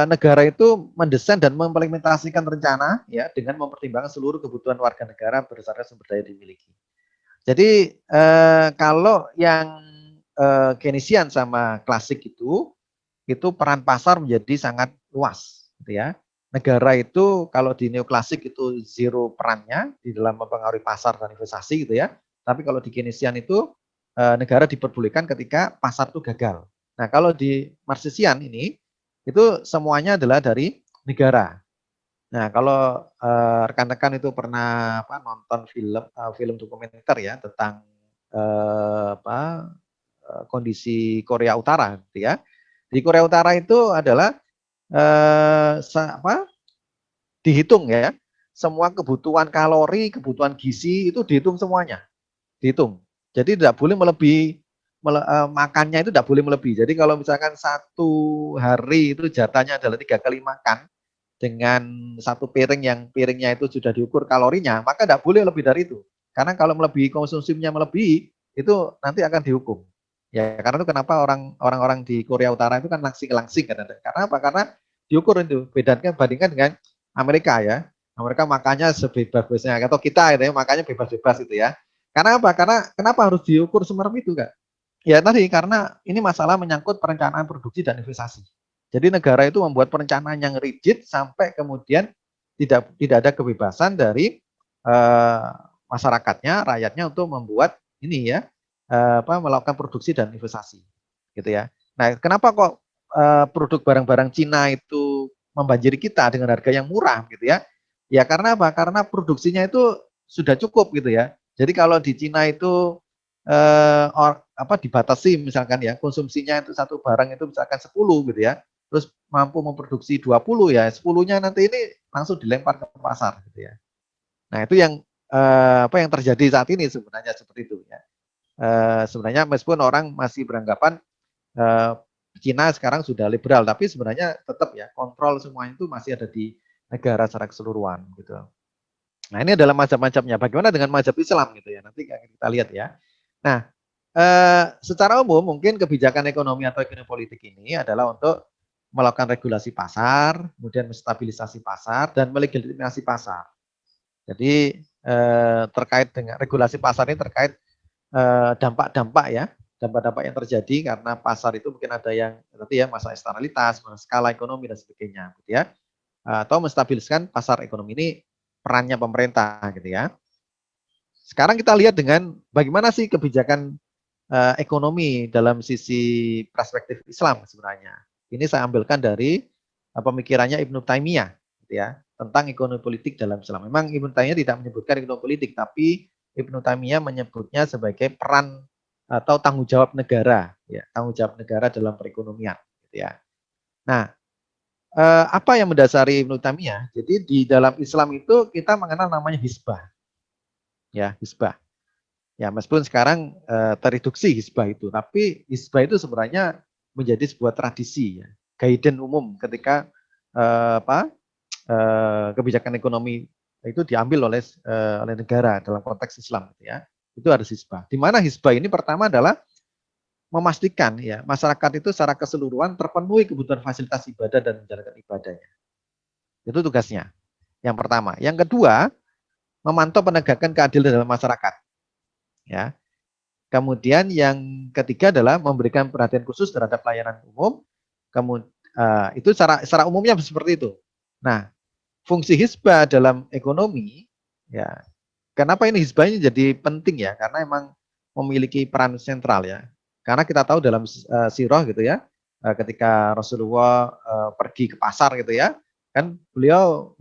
[SPEAKER 3] negara itu mendesain dan mengimplementasikan rencana ya dengan mempertimbangkan seluruh kebutuhan warga negara berdasarkan sumber daya dimiliki. Jadi kalau yang Keynesian sama klasik itu peran pasar menjadi sangat luas, gitu ya. Negara itu kalau di neoklasik itu zero perannya di dalam mempengaruhi pasar dan investasi, gitu ya. Tapi kalau di Keynesian itu negara diperbolehkan ketika pasar itu gagal. Nah, kalau di Marxian ini itu semuanya adalah dari negara. Nah, kalau rekan-rekan itu pernah nonton film dokumenter ya tentang kondisi Korea Utara, gitu ya. Di Korea Utara itu adalah dihitung ya, semua kebutuhan kalori, kebutuhan gizi itu dihitung semuanya, dihitung. Jadi tidak boleh melebihi makannya itu tidak boleh melebihi. Jadi kalau misalkan satu hari itu jatahnya adalah 3 kali makan dengan satu piring yang piringnya itu sudah diukur kalorinya, maka tidak boleh lebih dari itu. Karena kalau melebihi konsumsinya melebihi itu nanti akan dihukum. Ya karena itu kenapa orang-orang di Korea Utara itu kan langsing-langsing kan. Karena apa? Karena diukur itu bandingkan dengan Amerika ya. Amerika makannya sebebas-bebasnya atau kita gitu ya, makannya bebas-bebas itu ya. Karena apa? Karena kenapa harus diukur semerem itu, Kak? Ya tadi karena ini masalah menyangkut perencanaan produksi dan investasi. Jadi negara itu membuat perencanaan yang rigid sampai kemudian tidak ada kebebasan dari masyarakatnya, rakyatnya untuk membuat ini ya melakukan produksi dan investasi, gitu ya. Nah, kenapa kok produk barang-barang Cina itu membanjiri kita dengan harga yang murah, gitu ya? Ya karena apa? Karena produksinya itu sudah cukup, gitu ya. Jadi kalau di Cina itu dibatasi misalkan ya konsumsinya itu satu barang itu misalkan 10 gitu ya. Terus mampu memproduksi 20 ya, 10-nya nanti ini langsung dilempar ke pasar gitu ya. Nah, itu yang yang terjadi saat ini sebenarnya seperti itu ya. Sebenarnya meskipun orang masih beranggapan Cina sekarang sudah liberal, tapi sebenarnya tetap ya kontrol semuanya itu masih ada di negara secara keseluruhan gitu. Nah, ini adalah macam-macamnya. Bagaimana dengan mazhab Islam gitu ya? Nanti kita lihat ya. Nah, secara umum mungkin kebijakan ekonomi atau ekonomi politik ini adalah untuk melakukan regulasi pasar, kemudian menstabilisasi pasar dan melegitimasi pasar. Jadi terkait dengan regulasi pasar ini terkait dampak-dampak ya, dampak-dampak yang terjadi karena pasar itu mungkin ada yang nanti ya masalah eksternalitas, masalah skala ekonomi dan sebagainya, gitu ya. Atau menstabilkan pasar ekonomi ini perannya pemerintah, gitu ya. Sekarang kita lihat dengan bagaimana sih kebijakan ekonomi dalam sisi perspektif Islam sebenarnya. Ini saya ambilkan dari pemikirannya Ibnu Taimiyah, gitu ya, tentang ekonomi politik dalam Islam. Memang Ibnu Taimiyah tidak menyebutkan ekonomi politik, tapi Ibnu Taimiyah menyebutnya sebagai peran atau tanggung jawab negara, ya, tanggung jawab negara dalam perekonomian, gitu ya. Nah, apa yang mendasari Ibnu Taimiyah? Jadi di dalam Islam itu kita mengenal namanya hisbah, ya, hisbah. Ya, meskipun sekarang tereduksi hisbah itu, tapi hisbah itu sebenarnya menjadi sebuah tradisi, ya, guidance umum ketika kebijakan ekonomi itu diambil oleh negara dalam konteks Islam, gitu ya. Itu harus hisbah. Di mana hisbah ini pertama adalah memastikan ya masyarakat itu secara keseluruhan terpenuhi kebutuhan fasilitas ibadah dan menjalankan ibadahnya. Itu tugasnya. Yang pertama. Yang kedua, memantau penegakan keadilan dalam masyarakat. Ya. Kemudian yang ketiga adalah memberikan perhatian khusus terhadap pelayanan umum. Kemudian itu secara umumnya seperti itu. Nah, fungsi hisbah dalam ekonomi, ya, kenapa ini hisbah ini jadi penting ya? Karena memang memiliki peran sentral ya. Karena kita tahu dalam sirah gitu ya, ketika Rasulullah pergi ke pasar gitu ya, kan beliau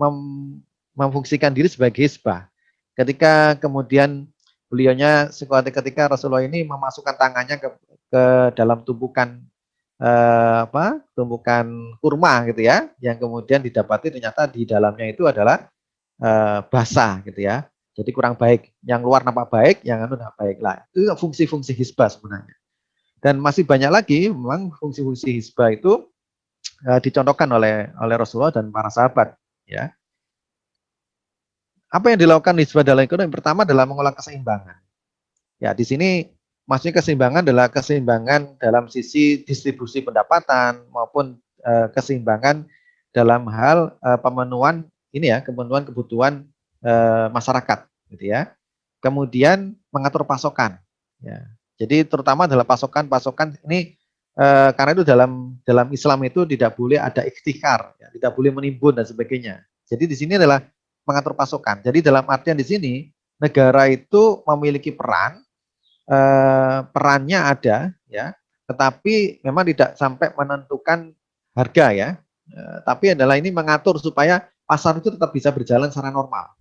[SPEAKER 3] memfungsikan diri sebagai hisbah. Ketika kemudian beliaunya ketika Rasulullah ini memasukkan tangannya ke dalam tumpukan tumpukan kurma gitu ya, yang kemudian didapati ternyata di dalamnya itu adalah basah gitu ya. Jadi kurang baik. Yang luar nampak baik, yang anu nampak baik lah. Itu fungsi-fungsi hisbah sebenarnya. Dan masih banyak lagi memang fungsi-fungsi hisbah itu dicontohkan oleh Rasulullah dan para sahabat ya. Apa yang dilakukan hisbah dalam ekonomi? Pertama adalah mengolah keseimbangan. Ya, di sini maksudnya keseimbangan adalah keseimbangan dalam sisi distribusi pendapatan maupun keseimbangan dalam hal pemenuhan ini ya, pemenuhan kebutuhan masyarakat gitu ya. Kemudian mengatur pasokan ya. Jadi terutama adalah pasokan ini karena itu dalam Islam itu tidak boleh ada ikhtikar, ya, tidak boleh menimbun dan sebagainya. Jadi di sini adalah mengatur pasokan. Jadi dalam artian di sini negara itu memiliki perannya ada ya, tetapi memang tidak sampai menentukan harga ya. Tapi adalah ini mengatur supaya pasar itu tetap bisa berjalan secara normal.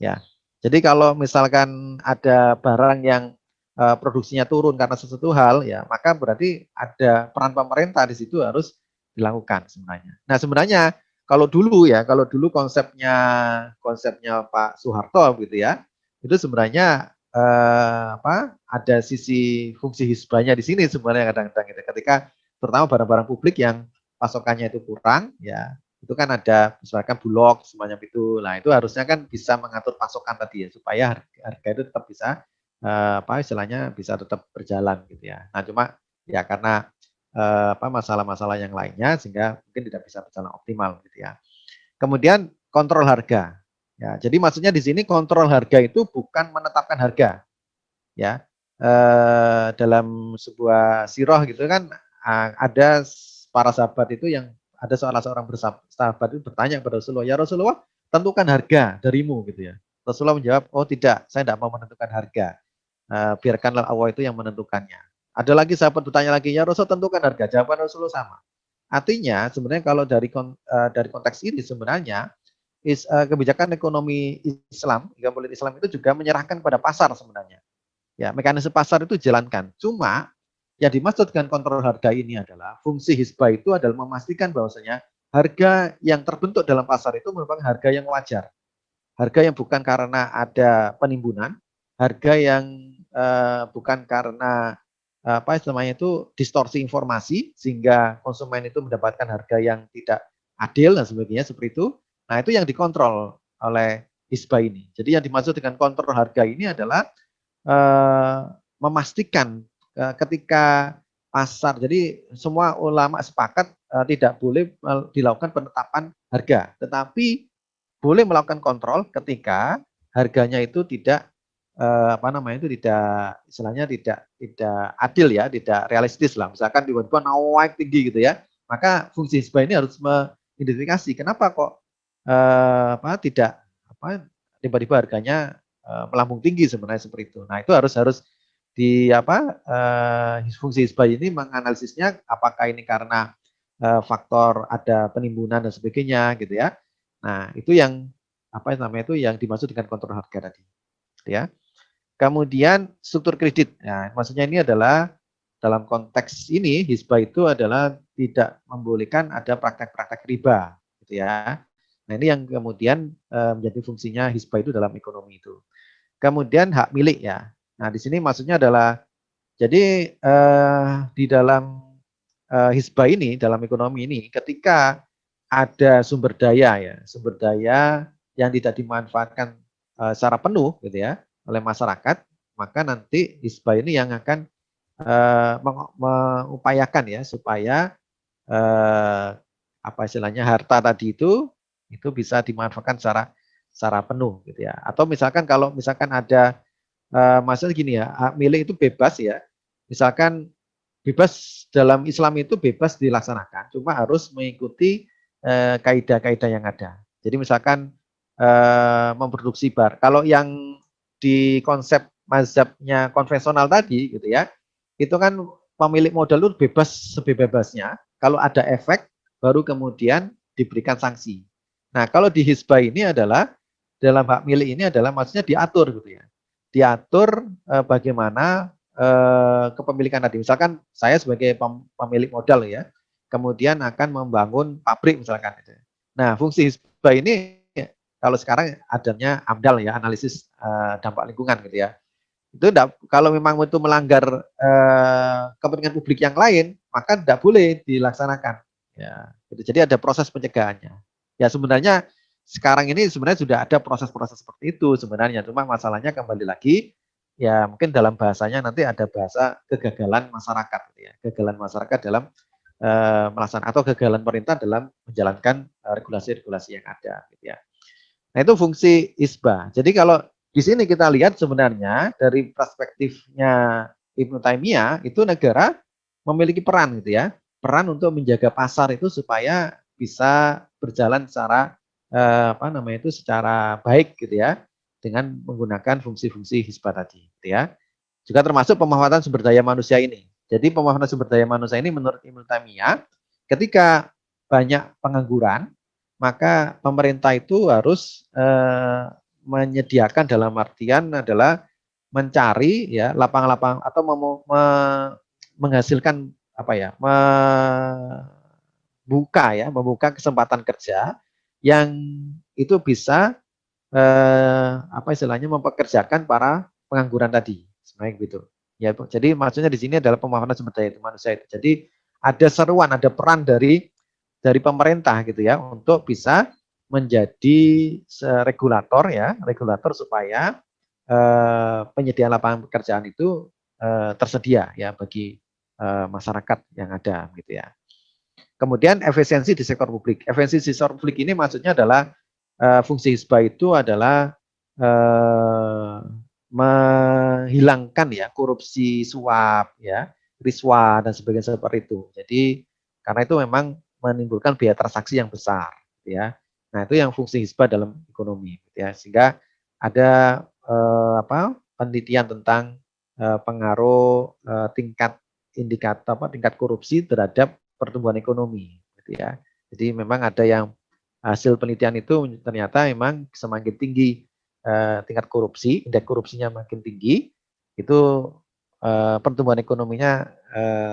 [SPEAKER 3] Ya. Jadi kalau misalkan ada barang yang produksinya turun karena sesuatu hal ya, maka berarti ada peran pemerintah di situ harus dilakukan sebenarnya. Nah, sebenarnya kalau dulu konsepnya Pak Soeharto gitu ya, itu sebenarnya ada sisi fungsi hisbahnya di sini sebenarnya kadang-kadang gitu. Ketika terutama barang-barang publik yang pasokannya itu kurang ya, itu kan ada misalkan Bulog semacam itu. Nah, itu harusnya kan bisa mengatur pasokan tadi ya supaya harga itu tetap bisa istilahnya bisa tetap berjalan gitu ya. Nah, cuma ya karena masalah-masalah yang lainnya sehingga mungkin tidak bisa berjalan optimal gitu ya. Kemudian kontrol harga. Ya, jadi maksudnya di sini kontrol harga itu bukan menetapkan harga. Ya. Dalam sebuah sirah gitu kan ada para sahabat itu yang ada seorang bersahabat itu bertanya kepada Rasulullah, "Ya Rasulullah, tentukan harga darimu," gitu ya. Rasulullah menjawab, "Oh tidak, saya tidak mau menentukan harga. Biarkanlah Allah itu yang menentukannya." Ada lagi sahabat bertanya lagi, "Ya Rasul, tentukan harga." Jawaban Rasulullah sama. Artinya sebenarnya kalau dari konteks ini sebenarnya kebijakan ekonomi Islam, politik Islam itu juga menyerahkan kepada pasar sebenarnya. Ya, mekanisme pasar itu dijalankan. Cuma yang dimaksud dengan kontrol harga ini adalah fungsi hisbah itu adalah memastikan bahwasanya harga yang terbentuk dalam pasar itu merupakan harga yang wajar. Harga yang bukan karena ada penimbunan, harga yang bukan karena itu distorsi informasi sehingga konsumen itu mendapatkan harga yang tidak adil dan sebagainya seperti itu. Nah, itu yang dikontrol oleh hisbah ini. Jadi yang dimaksud dengan kontrol harga ini adalah memastikan ketika pasar, jadi semua ulama sepakat tidak boleh dilakukan penetapan harga, tetapi boleh melakukan kontrol ketika harganya itu tidak tidak istilahnya tidak adil ya, tidak realistis lah. Misalkan tiba-tiba naik tinggi gitu ya, maka fungsi hisbah ini harus mengidentifikasi kenapa kok tidak tiba-tiba harganya melambung tinggi sebenarnya seperti itu. Nah, itu harus di fungsi hisbah ini menganalisisnya apakah ini karena faktor ada penimbunan dan sebagainya gitu ya. Nah, itu yang yang dimaksud dengan kontrol harga tadi. Gitu ya. Kemudian struktur kredit. Nah, maksudnya ini adalah dalam konteks ini hisbah itu adalah tidak membolehkan ada praktek-praktek riba gitu ya. Nah, ini yang kemudian menjadi fungsinya hisbah itu dalam ekonomi itu. Kemudian hak milik ya. Nah, di sini maksudnya adalah jadi di dalam hisbah ini, dalam ekonomi ini, ketika ada sumber daya yang tidak dimanfaatkan secara penuh gitu ya oleh masyarakat, maka nanti hisbah ini yang akan mengupayakan ya supaya istilahnya harta tadi itu bisa dimanfaatkan secara penuh gitu ya. Atau misalkan kalau misalkan ada masalah gini ya, hak milik itu bebas ya. Misalkan bebas dalam Islam itu bebas dilaksanakan, cuma harus mengikuti kaidah-kaidah yang ada. Jadi misalkan memproduksi bar. Kalau yang di konsep mazhabnya konvensional tadi gitu ya, itu kan pemilik modal itu bebas sebebasnya. Kalau ada efek, baru kemudian diberikan sanksi. Nah, kalau di hisbah ini adalah dalam hak milik ini adalah maksudnya diatur gitu ya. Diatur bagaimana kepemilikan tadi. Misalkan saya sebagai pemilik modal ya, kemudian akan membangun pabrik misalkan. Nah, fungsi hisbah ini kalau sekarang adanya AMDAL ya, analisis dampak lingkungan gitu ya. Itu enggak, kalau memang itu melanggar kepentingan publik yang lain, maka tidak boleh dilaksanakan. Ya, gitu. Jadi ada proses pencegahannya. Ya sebenarnya sekarang ini sebenarnya sudah ada proses-proses seperti itu sebenarnya. Cuma masalahnya kembali lagi, ya mungkin dalam bahasanya nanti ada bahasa kegagalan masyarakat, gitu ya. Kegagalan masyarakat dalam melaksanakan atau kegagalan pemerintah dalam menjalankan regulasi-regulasi yang ada, gitu ya. Nah itu fungsi isbah. Jadi kalau di sini kita lihat sebenarnya dari perspektifnya Ibnu Taimiyah itu negara memiliki peran gitu ya, peran untuk menjaga pasar itu supaya bisa berjalan secara apa namanya itu secara baik gitu ya, dengan menggunakan fungsi-fungsi hisbah tadi, gitu ya. Juga termasuk pemanfaatan sumber daya manusia ini. Jadi pemanfaatan sumber daya manusia ini menurut Ibnu Taimiyah, ketika banyak pengangguran, maka pemerintah itu harus menyediakan dalam artian adalah mencari ya lapangan-lapangan atau menghasilkan apa ya, membuka kesempatan kerja yang itu bisa apa istilahnya mempekerjakan para pengangguran tadi, sebenarnya gitu. Ya, jadi maksudnya di sini adalah pemanfaatan sumber daya manusia itu. Jadi ada seruan, ada peran dari pemerintah gitu ya untuk bisa menjadi regulator ya, regulator supaya penyediaan lapangan pekerjaan itu tersedia ya bagi masyarakat yang ada gitu ya. Kemudian efisiensi di sektor publik. Efisiensi di sektor publik ini maksudnya adalah fungsi hisbah itu adalah menghilangkan ya korupsi, suap, ya, riswa dan sebagainya seperti itu. Jadi karena itu memang menimbulkan biaya transaksi yang besar, gitu ya. Nah itu yang fungsi hisbah dalam ekonomi, gitu ya. Sehingga ada apa penelitian tentang pengaruh tingkat indikator apa tingkat korupsi terhadap pertumbuhan ekonomi, gitu ya. Jadi memang ada yang hasil penelitian itu ternyata memang semakin tinggi tingkat korupsi, indeks korupsinya makin tinggi, itu pertumbuhan ekonominya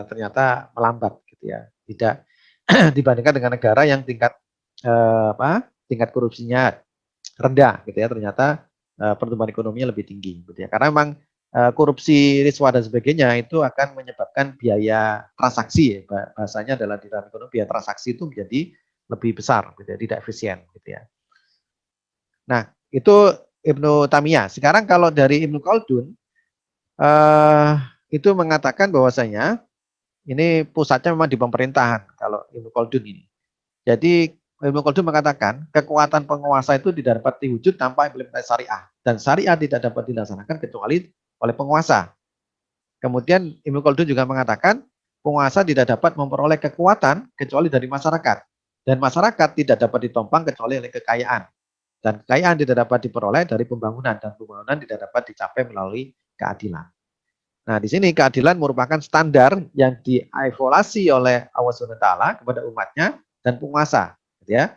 [SPEAKER 3] ternyata melambat, gitu ya. Tidak dibandingkan dengan negara yang tingkat tingkat korupsinya rendah, gitu ya. Ternyata pertumbuhan ekonominya lebih tinggi, gitu ya. Karena memang korupsi, riswa dan sebagainya itu akan menyebabkan biaya transaksi, ya. Bahasanya adalah di dalam ekonomi biaya transaksi itu menjadi lebih besar, gitu ya, tidak efisien, gitu ya. Nah, itu Ibnu Taimiyah. Sekarang kalau dari Ibnu Khaldun, eh, itu mengatakan bahwasanya ini pusatnya memang di pemerintahan kalau Ibnu Khaldun ini. Jadi Ibnu Khaldun mengatakan kekuatan penguasa itu tidak dapat diwujud tanpa implementasi syariah dan syariah tidak dapat dilaksanakan kecuali oleh penguasa. Kemudian Ibnu Khaldun juga mengatakan penguasa tidak dapat memperoleh kekuatan kecuali dari masyarakat dan masyarakat tidak dapat ditopang kecuali oleh kekayaan. Dan kekayaan tidak dapat diperoleh dari pembangunan dan pembangunan tidak dapat dicapai melalui keadilan. Nah, di sini keadilan merupakan standar yang dievaluasi oleh Allah SWT kepada umatnya dan penguasa, gitu ya.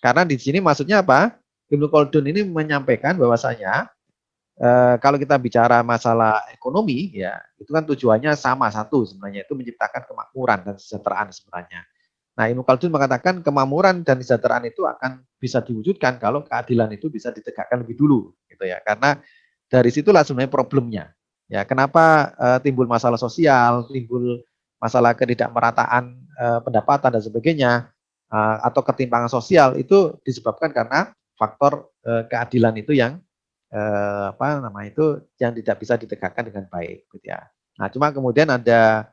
[SPEAKER 3] Karena di sini maksudnya apa? Ibnu Khaldun ini menyampaikan bahwasanya kalau kita bicara masalah ekonomi, ya itu kan tujuannya sama satu sebenarnya, itu menciptakan kemakmuran dan kesejahteraan sebenarnya. Nah, Ibnu Khaldun mengatakan kemakmuran dan kesejahteraan itu akan bisa diwujudkan kalau keadilan itu bisa ditegakkan lebih dulu, gitu ya. Karena dari situlah sebenarnya problemnya. Ya, kenapa timbul masalah sosial, timbul masalah ketidakmerataan pendapatan dan sebagainya, atau ketimpangan sosial itu disebabkan karena faktor keadilan itu yang apa namanya itu yang tidak bisa ditegakkan dengan baik, gitu ya. Nah, cuma kemudian ada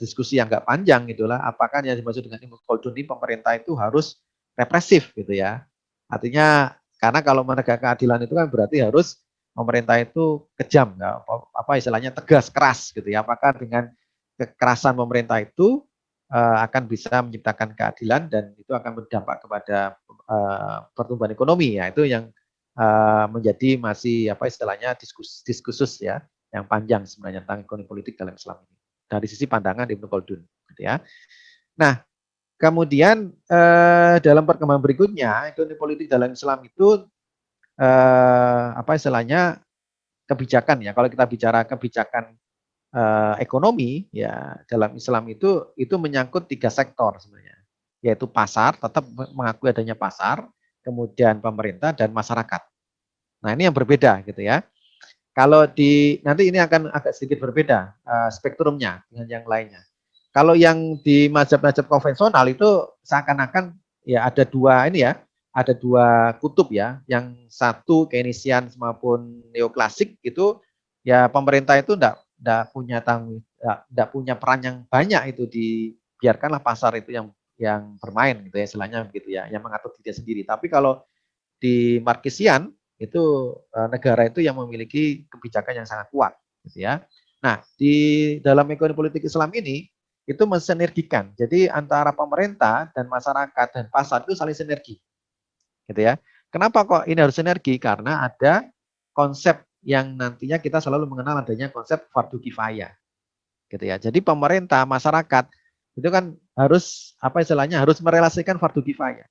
[SPEAKER 3] diskusi yang nggak panjang gitulah, apakah yang dimaksud dengan Ibnu Khaldun ini pemerintah itu harus represif gitu ya. Artinya karena kalau menegakkan keadilan itu kan berarti harus pemerintah itu kejam, ya, apa istilahnya tegas, keras gitu ya. Apakah dengan kekerasan pemerintah itu akan bisa menciptakan keadilan dan itu akan berdampak kepada pertumbuhan ekonomi ya. Itu yang menjadi masih apa istilahnya diskursus ya yang panjang sebenarnya tentang ekonomi politik dalam Islam ini. dari sisi pandangan Ibnu Khaldun, gitu ya. Nah, kemudian dalam perkembangan berikutnya, ekonomi politik dalam Islam itu apa istilahnya kebijakan ya. Kalau kita bicara kebijakan ekonomi ya dalam Islam itu menyangkut 3 sektor sebenarnya, yaitu pasar, tetap mengakui adanya pasar, kemudian pemerintah dan masyarakat. Nah, ini yang berbeda gitu ya. Kalau di nanti ini akan agak sedikit berbeda spektrumnya dengan yang lainnya. Kalau yang di mazhab-mazhab konvensional itu seakan-akan ya ada dua ini ya, ada dua kutub ya. Yang satu Keynesian maupun neoklasik itu ya pemerintah itu enggak punya enggak punya peran yang banyak itu dibiarkanlah pasar itu yang bermain gitu ya istilahnya begitu ya, yang mengatur diri sendiri. Tapi kalau di Marxian itu negara itu yang memiliki kebijakan yang sangat kuat gitu ya. Nah, di dalam ekonomi politik Islam ini itu mensinergikan. Jadi antara pemerintah dan masyarakat dan pasar itu saling sinergi. Gitu ya. Kenapa kok ini harus sinergi? Karena ada konsep yang nantinya kita selalu mengenal adanya konsep fardu kifayah. Gitu ya. Jadi pemerintah, masyarakat itu kan harus apa istilahnya harus merelasikan fardu kifayah.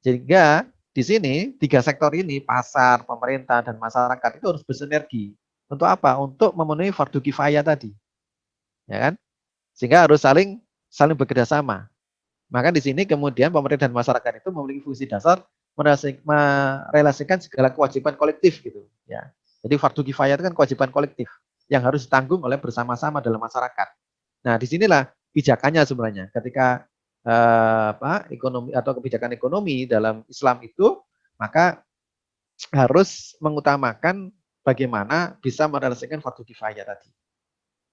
[SPEAKER 3] Sehingga di sini 3 sektor ini, pasar, pemerintah, dan masyarakat itu harus bersinergi. Untuk apa? Untuk memenuhi fardu kifayah tadi. Ya kan? Sehingga harus saling bekerja sama. Maka di sini kemudian pemerintah dan masyarakat itu memiliki fungsi dasar merelasikan segala kewajiban kolektif gitu. Ya. Jadi fardu kifayah itu kan kewajiban kolektif yang harus ditanggung oleh bersama-sama dalam masyarakat. Nah, disinilah pijakannya sebenarnya. Ketika ekonomi atau kebijakan ekonomi dalam Islam itu, maka harus mengutamakan bagaimana bisa merealisasikan fardu kifayah tadi.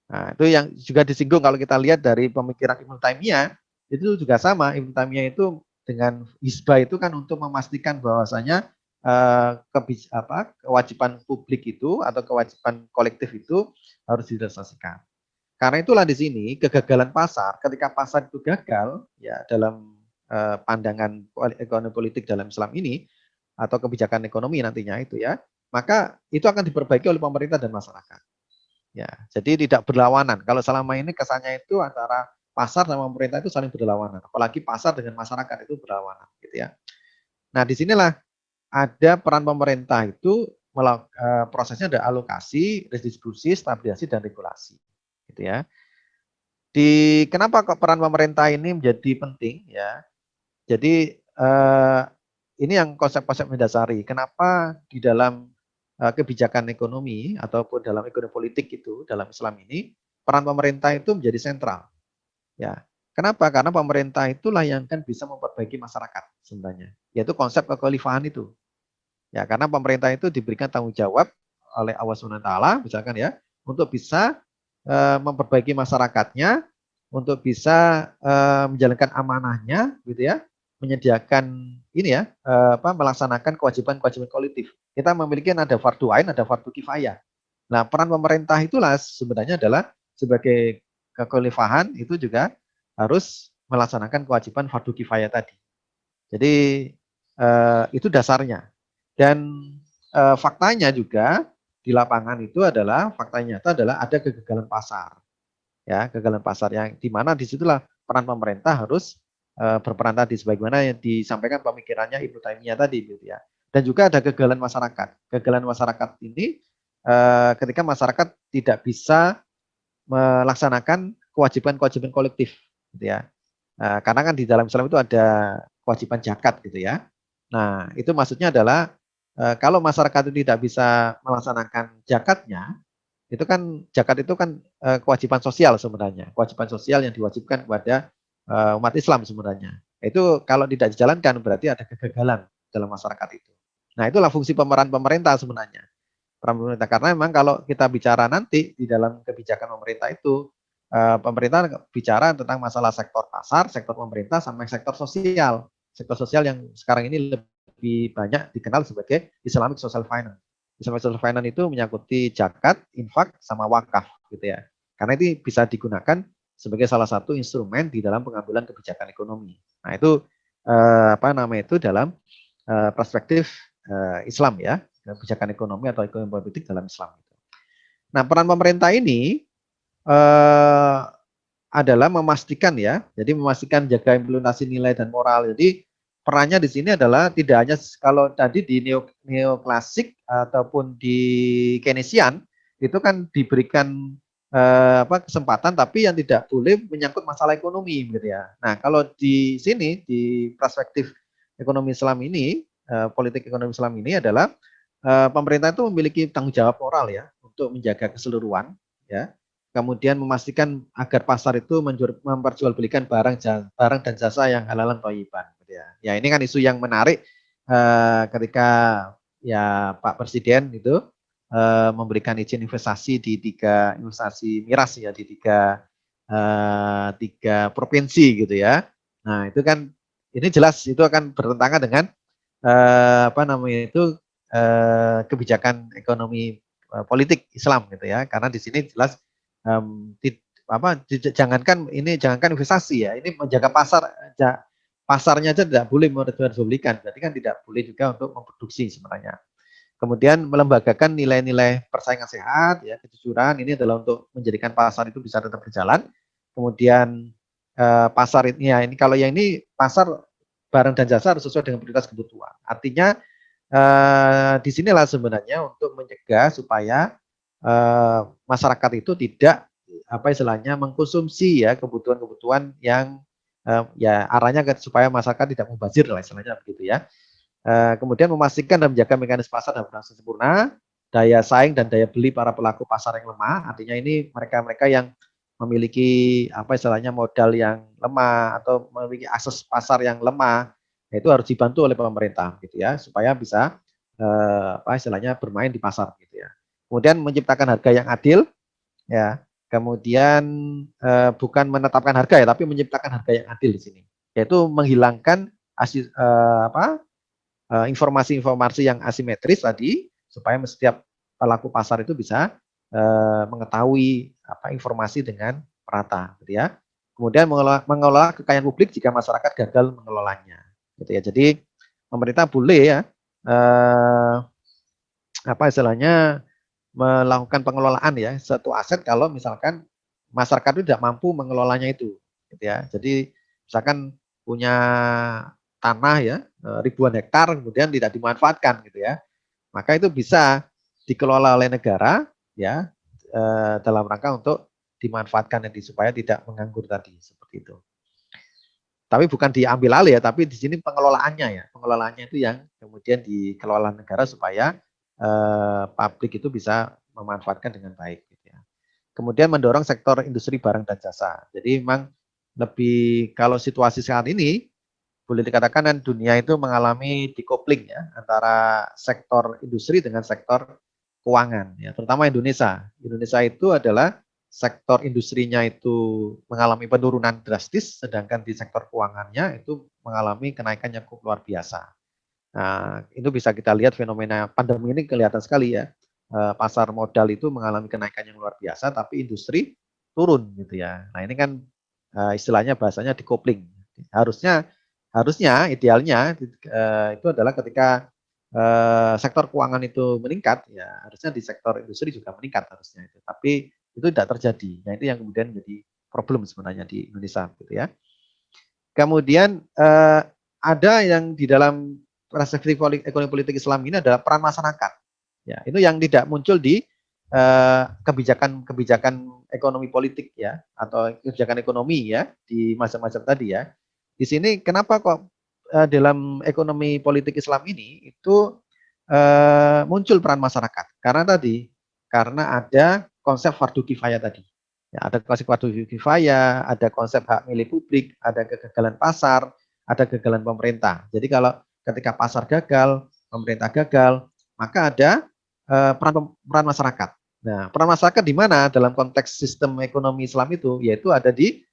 [SPEAKER 3] Nah, itu yang juga disinggung kalau kita lihat dari pemikiran Ibnu Taimiyah, itu juga sama. Ibnu Taimiyah itu dengan hizbah itu kan untuk memastikan bahwasanya kewajiban publik itu atau kewajiban kolektif itu harus direalisasikan. Karena itulah di sini kegagalan pasar, ketika pasar itu gagal ya dalam pandangan ekonomi politik dalam Islam ini atau kebijakan ekonomi nantinya itu ya, maka itu akan diperbaiki oleh pemerintah dan masyarakat. Ya, jadi tidak berlawanan. Kalau selama ini kesannya itu antara pasar sama pemerintah itu saling berlawanan, apalagi pasar dengan masyarakat itu berlawanan, gitu ya. Nah, disinilah ada peran pemerintah itu prosesnya ada alokasi, redistribusi, stabilisasi, dan regulasi, gitu ya. Kenapa kok peran pemerintah ini menjadi penting ya? Jadi ini yang konsep-konsep mendasari. Kenapa di dalam kebijakan ekonomi ataupun dalam ekonomi politik itu dalam Islam ini peran pemerintah itu menjadi sentral. Ya, kenapa? Karena pemerintah itulah yang kan bisa memperbaiki masyarakat sebenarnya. Yaitu konsep kekhalifahan itu. Ya, karena pemerintah itu diberikan tanggung jawab oleh Allah SWT misalkan ya untuk bisa memperbaiki masyarakatnya, untuk bisa menjalankan amanahnya, gitu ya, menyediakan ini ya, melaksanakan kewajiban-kewajiban kolektif. Kita memiliki ada fardu ain, ada fardu kifayah. Nah, peran pemerintah itulah sebenarnya adalah sebagai kekhalifahan itu juga harus melaksanakan kewajiban fardu kifayah tadi. Jadi itu dasarnya. Dan faktanya juga di lapangan itu adalah faktanya nyata adalah ada kegagalan pasar. Ya, kegagalan pasar yang di mana disitulah peran pemerintah harus berperan tadi sebagaimana yang disampaikan pemikirannya Ibnu Taimiyah tadi gitu ya. Dan juga ada kegagalan masyarakat. Kegagalan masyarakat ini ketika masyarakat tidak bisa melaksanakan kewajiban-kewajiban kolektif gitu ya. Karena kan di dalam Islam itu ada kewajiban zakat gitu ya. Nah, itu maksudnya adalah kalau masyarakat itu tidak bisa melaksanakan zakatnya, itu kan zakat itu kan kewajiban sosial sebenarnya, kewajiban sosial yang diwajibkan kepada umat Islam sebenarnya. Itu kalau tidak dijalankan berarti ada kegagalan dalam masyarakat itu. Nah, itulah fungsi pemeran pemerintah sebenarnya. Peran pemerintah karena memang kalau kita bicara nanti di dalam kebijakan pemerintah itu pemerintah bicara tentang masalah sektor pasar, sektor pemerintah, sampai sektor sosial. Sektor sosial yang sekarang ini lebih banyak dikenal sebagai Islamic Social Finance. Islamic Social Finance itu menyangkuti zakat, infak, sama wakaf gitu ya. Karena itu bisa digunakan sebagai salah satu instrumen di dalam pengambilan kebijakan ekonomi. Nah, itu itu dalam perspektif Islam ya, kebijakan ekonomi atau ekonomi politik dalam Islam. Nah, peran pemerintah ini adalah memastikan ya, jadi memastikan jaga implementasi nilai dan moral. Jadi perannya di sini adalah tidak hanya kalau tadi di neoklasik ataupun di Keynesian itu kan diberikan kesempatan, tapi yang tidak boleh menyangkut masalah ekonomi gitu ya. Nah kalau di sini di perspektif ekonomi Islam ini, politik ekonomi Islam ini adalah pemerintah itu memiliki tanggung jawab moral ya untuk menjaga keseluruhan ya, kemudian memastikan agar pasar itu memperjualbelikan barang dan jasa yang halalan thayyiban gitu ya. Ya ini kan isu yang menarik ketika ya Pak Presiden itu memberikan izin investasi di 3 investasi miras ya di tiga provinsi gitu ya. Nah itu kan ini jelas itu akan bertentangan dengan kebijakan ekonomi politik Islam gitu ya, karena di sini jelas jangankan investasi ya, ini menjaga pasarnya aja tidak boleh memperjualbelikan, berarti kan tidak boleh juga untuk memproduksi sebenarnya. Kemudian melembagakan nilai-nilai persaingan sehat ya, kejujuran ini adalah untuk menjadikan pasar itu bisa tetap berjalan. Kemudian pasar ini ya, ini kalau yang ini pasar barang dan jasa harus sesuai dengan prioritas kebutuhan. Artinya di sinilah sebenarnya untuk mencegah supaya masyarakat itu tidak istilahnya mengkonsumsi ya kebutuhan-kebutuhan yang ya arahnya supaya masyarakat tidak mubazir lah istilahnya begitu ya. Kemudian memastikan dan menjaga mekanisme pasar dalam berlangsung sempurna, daya saing dan daya beli para pelaku pasar yang lemah. Artinya ini mereka-mereka yang memiliki istilahnya modal yang lemah atau memiliki akses pasar yang lemah, itu harus dibantu oleh pemerintah gitu ya, supaya bisa istilahnya bermain di pasar gitu ya. Kemudian menciptakan harga yang adil ya. Kemudian bukan menetapkan harga ya, tapi menciptakan harga yang adil di sini, yaitu menghilangkan informasi-informasi yang asimetris tadi, supaya setiap pelaku pasar itu bisa mengetahui informasi dengan merata gitu ya. Kemudian mengelola kekayaan publik jika masyarakat gagal mengelolanya gitu ya. Jadi pemerintah boleh ya istilahnya melakukan pengelolaan ya satu aset kalau misalkan masyarakat itu tidak mampu mengelolanya itu gitu ya. Jadi misalkan punya tanah ya ribuan hektar kemudian tidak dimanfaatkan gitu ya, maka itu bisa dikelola oleh negara ya dalam rangka untuk dimanfaatkan nanti supaya tidak menganggur tadi seperti itu. Tapi bukan diambil alih ya, tapi di sini pengelolaannya ya, pengelolaannya itu yang kemudian dikelola negara supaya publik itu bisa memanfaatkan dengan baik gitu ya. Kemudian mendorong sektor industri barang dan jasa. Jadi memang lebih kalau situasi saat ini boleh dikatakan kan dunia itu mengalami decoupling ya antara sektor industri dengan sektor keuangan ya, terutama Indonesia. Indonesia itu adalah sektor industrinya itu mengalami penurunan drastis, sedangkan di sektor keuangannya itu mengalami kenaikan yang cukup luar biasa. Nah, itu bisa kita lihat fenomena pandemi ini kelihatan sekali ya. Pasar modal itu mengalami kenaikan yang luar biasa, tapi industri turun gitu ya. Nah, ini kan istilahnya bahasanya decoupling. Harusnya idealnya itu adalah ketika sektor keuangan itu meningkat, ya harusnya di sektor industri juga meningkat harusnya itu. Tapi itu tidak terjadi. Nah, itu yang kemudian menjadi problem sebenarnya di Indonesia gitu ya. Kemudian ada yang di dalam perspektif ekonomi politik Islam ini adalah peran masyarakat. Ya, itu yang tidak muncul di kebijakan ekonomi politik ya, atau kebijakan ekonomi ya di masa-masa tadi ya. Di sini kenapa kok dalam ekonomi politik Islam ini itu muncul peran masyarakat? Karena ada konsep fardu kifayah tadi. Ya, ada konsep fardu kifayah, ada konsep hak milik publik, ada kegagalan pasar, ada kegagalan pemerintah. Jadi kalau ketika pasar gagal, pemerintah gagal, maka ada peran masyarakat. Nah, peran masyarakat di mana dalam konteks sistem ekonomi Islam itu, yaitu ada di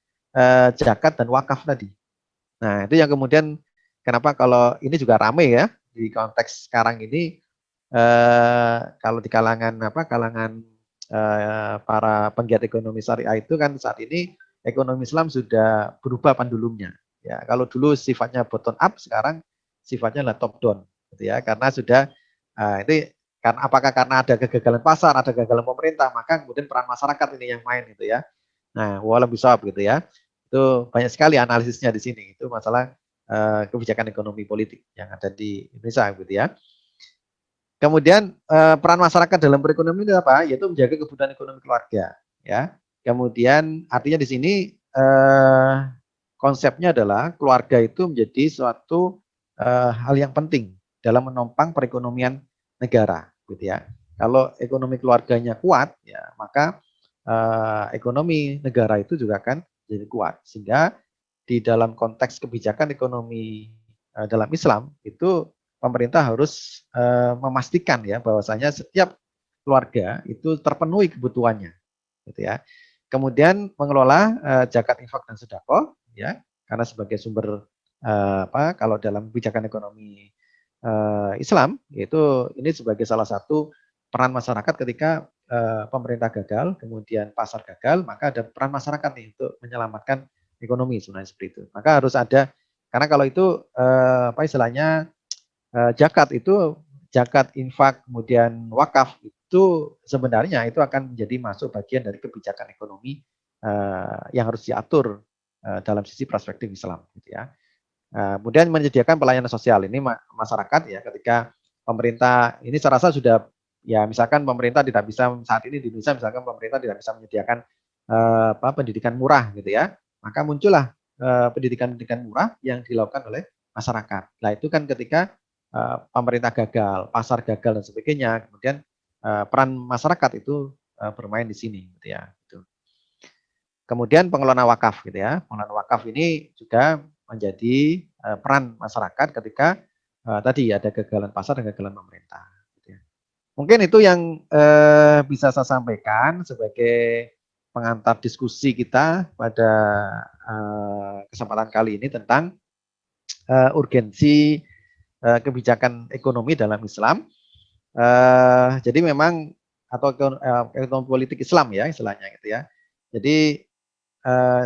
[SPEAKER 3] zakat dan wakaf tadi. Nah, itu yang kemudian kenapa kalau ini juga ramai ya di konteks sekarang ini kalau di kalangan para penggiat ekonomi syariah itu kan saat ini ekonomi Islam sudah berubah pendulumnya. Ya, kalau dulu sifatnya bottom up, sekarang sifatnya adalah top down, gitu ya. Karena sudah itu apakah karena ada kegagalan pasar, ada kegagalan pemerintah, maka kemudian peran masyarakat ini yang main gitu ya. Nah, walau bisawab gitu ya. Itu banyak sekali analisisnya di sini. Itu masalah kebijakan ekonomi politik yang ada di Indonesia gitu ya. Kemudian peran masyarakat dalam perekonomian itu apa? Yaitu menjaga kebutuhan ekonomi keluarga, ya. Kemudian artinya di sini konsepnya adalah keluarga itu menjadi suatu hal yang penting dalam menopang perekonomian negara, gitu ya. Kalau ekonomi keluarganya kuat, ya maka ekonomi negara itu juga akan jadi kuat. Sehingga di dalam konteks kebijakan ekonomi dalam Islam itu pemerintah harus memastikan ya bahwasanya setiap keluarga itu terpenuhi kebutuhannya, gitu ya. Kemudian mengelola zakat, infak dan sedekah, ya, karena sebagai sumber kalau dalam kebijakan ekonomi Islam itu ini sebagai salah satu peran masyarakat ketika pemerintah gagal, kemudian pasar gagal, maka ada peran masyarakat nih untuk menyelamatkan ekonomi sebenarnya seperti itu. Maka harus ada karena kalau itu apa istilahnya zakat, infak, kemudian wakaf itu sebenarnya itu akan menjadi masuk bagian dari kebijakan ekonomi yang harus diatur dalam sisi perspektif Islam, gitu ya. Kemudian menyediakan pelayanan sosial ini masyarakat ya ketika pemerintah ini saya rasa sudah ya misalkan pemerintah tidak bisa saat ini di Indonesia misalkan pemerintah tidak bisa menyediakan pendidikan murah gitu ya maka muncullah pendidikan-pendidikan murah yang dilakukan oleh masyarakat. Nah itu kan ketika pemerintah gagal, pasar gagal dan sebagainya, kemudian peran masyarakat itu bermain di sini gitu ya. Gitu. Kemudian pengelolaan wakaf gitu ya. Pengelolaan wakaf ini juga menjadi peran masyarakat ketika tadi ada kegagalan pasar dan kegagalan pemerintah. Gitu ya. Mungkin itu yang bisa saya sampaikan sebagai pengantar diskusi kita pada kesempatan kali ini tentang urgensi kebijakan ekonomi dalam Islam. Jadi memang atau ekonomi politik Islam ya istilahnya gitu ya. Jadi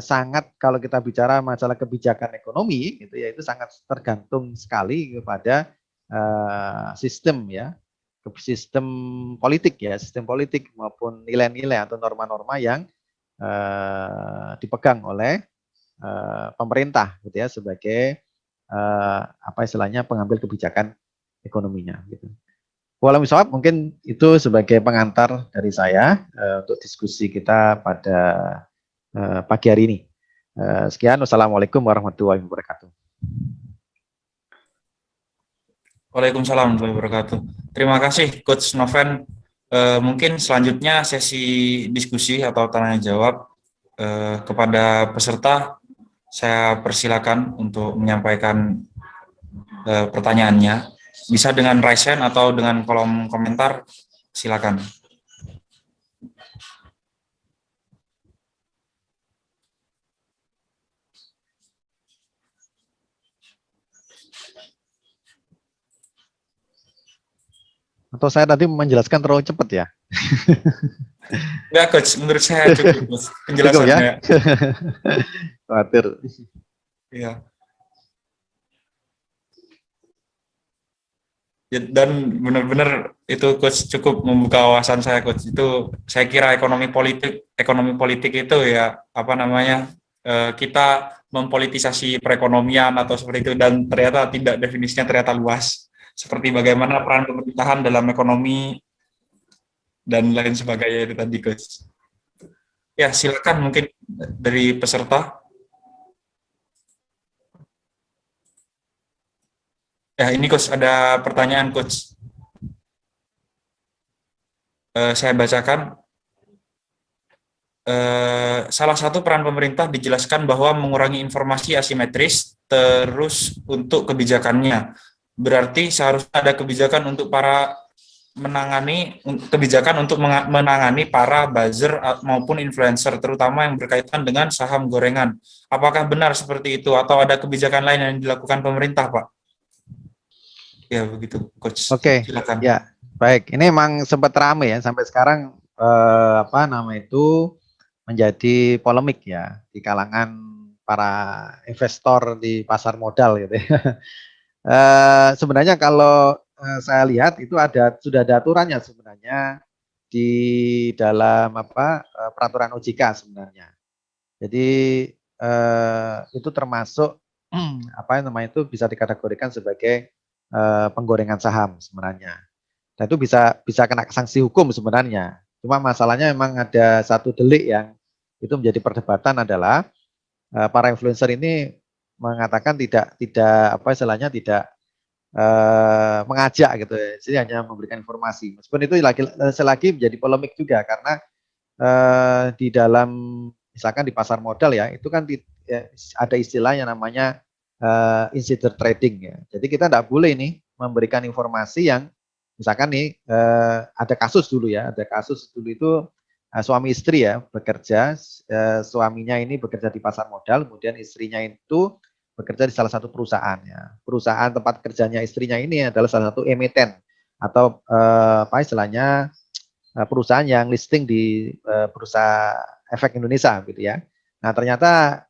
[SPEAKER 3] sangat kalau kita bicara masalah kebijakan ekonomi gitu ya itu sangat tergantung sekali kepada sistem ya sistem politik ya sistem politik maupun nilai-nilai atau norma-norma yang dipegang oleh pemerintah gitu ya sebagai apa istilahnya pengambil kebijakan ekonominya gitu. Walau misal mungkin itu sebagai pengantar dari saya untuk diskusi kita pada pagi hari ini. Sekian, wassalamualaikum warahmatullahi wabarakatuh.
[SPEAKER 1] Waalaikumsalam warahmatullahi wabarakatuh. Terima kasih Coach Noven. Mungkin selanjutnya sesi diskusi atau tanya jawab kepada peserta. Saya persilakan untuk menyampaikan pertanyaannya. Bisa dengan raise hand atau dengan kolom komentar. Silakan.
[SPEAKER 3] Atau saya tadi menjelaskan terlalu cepat ya?
[SPEAKER 1] Enggak, Coach. Menurut saya cukup penjelasannya.
[SPEAKER 3] Khawatir.
[SPEAKER 1] Iya. Dan benar-benar itu Coach cukup membuka wawasan saya, Coach. Itu saya kira ekonomi politik itu ya apa namanya kita mempolitisasi perekonomian atau seperti itu dan ternyata tidak, definisinya ternyata luas. Seperti bagaimana peran pemerintahan dalam ekonomi dan lain sebagainya itu tadi, Coach. Ya, silakan mungkin dari peserta. Ya, ini Coach ada pertanyaan, Coach. Saya bacakan. Salah satu peran pemerintah dijelaskan bahwa mengurangi informasi asimetris terus untuk kebijakannya. Berarti seharusnya ada kebijakan untuk menangani para buzzer maupun influencer, terutama yang berkaitan dengan saham gorengan. Apakah benar seperti itu atau ada kebijakan lain yang dilakukan pemerintah, Pak? Ya begitu, Coach.
[SPEAKER 3] Oke,
[SPEAKER 1] silakan.
[SPEAKER 3] Ya, baik. Ini memang sempat ramai ya sampai sekarang menjadi polemik ya di kalangan para investor di pasar modal gitu ya. Sebenarnya kalau saya lihat itu sudah ada aturannya sebenarnya di dalam peraturan OJK sebenarnya. Jadi itu termasuk apa namanya itu bisa dikategorikan sebagai penggorengan saham sebenarnya. Dan itu bisa bisa kena sanksi hukum sebenarnya. Cuma masalahnya memang ada satu delik yang itu menjadi perdebatan adalah para influencer ini mengatakan tidak apa istilahnya tidak mengajak gitu ya. Jadi hanya memberikan informasi. Meskipun itu selagi menjadi polemik juga karena di dalam misalkan di pasar modal ya, itu kan ya, ada istilah yang namanya insider trading ya. Jadi kita tidak boleh nih memberikan informasi yang misalkan nih ada kasus dulu ya, ada kasus dulu itu suami istri ya bekerja, suaminya ini bekerja di pasar modal, kemudian istrinya itu bekerja di salah satu perusahaan ya. Perusahaan tempat kerjanya istrinya ini adalah salah satu emiten atau apa istilahnya perusahaan yang listing di Bursa Efek Indonesia gitu ya. Nah ternyata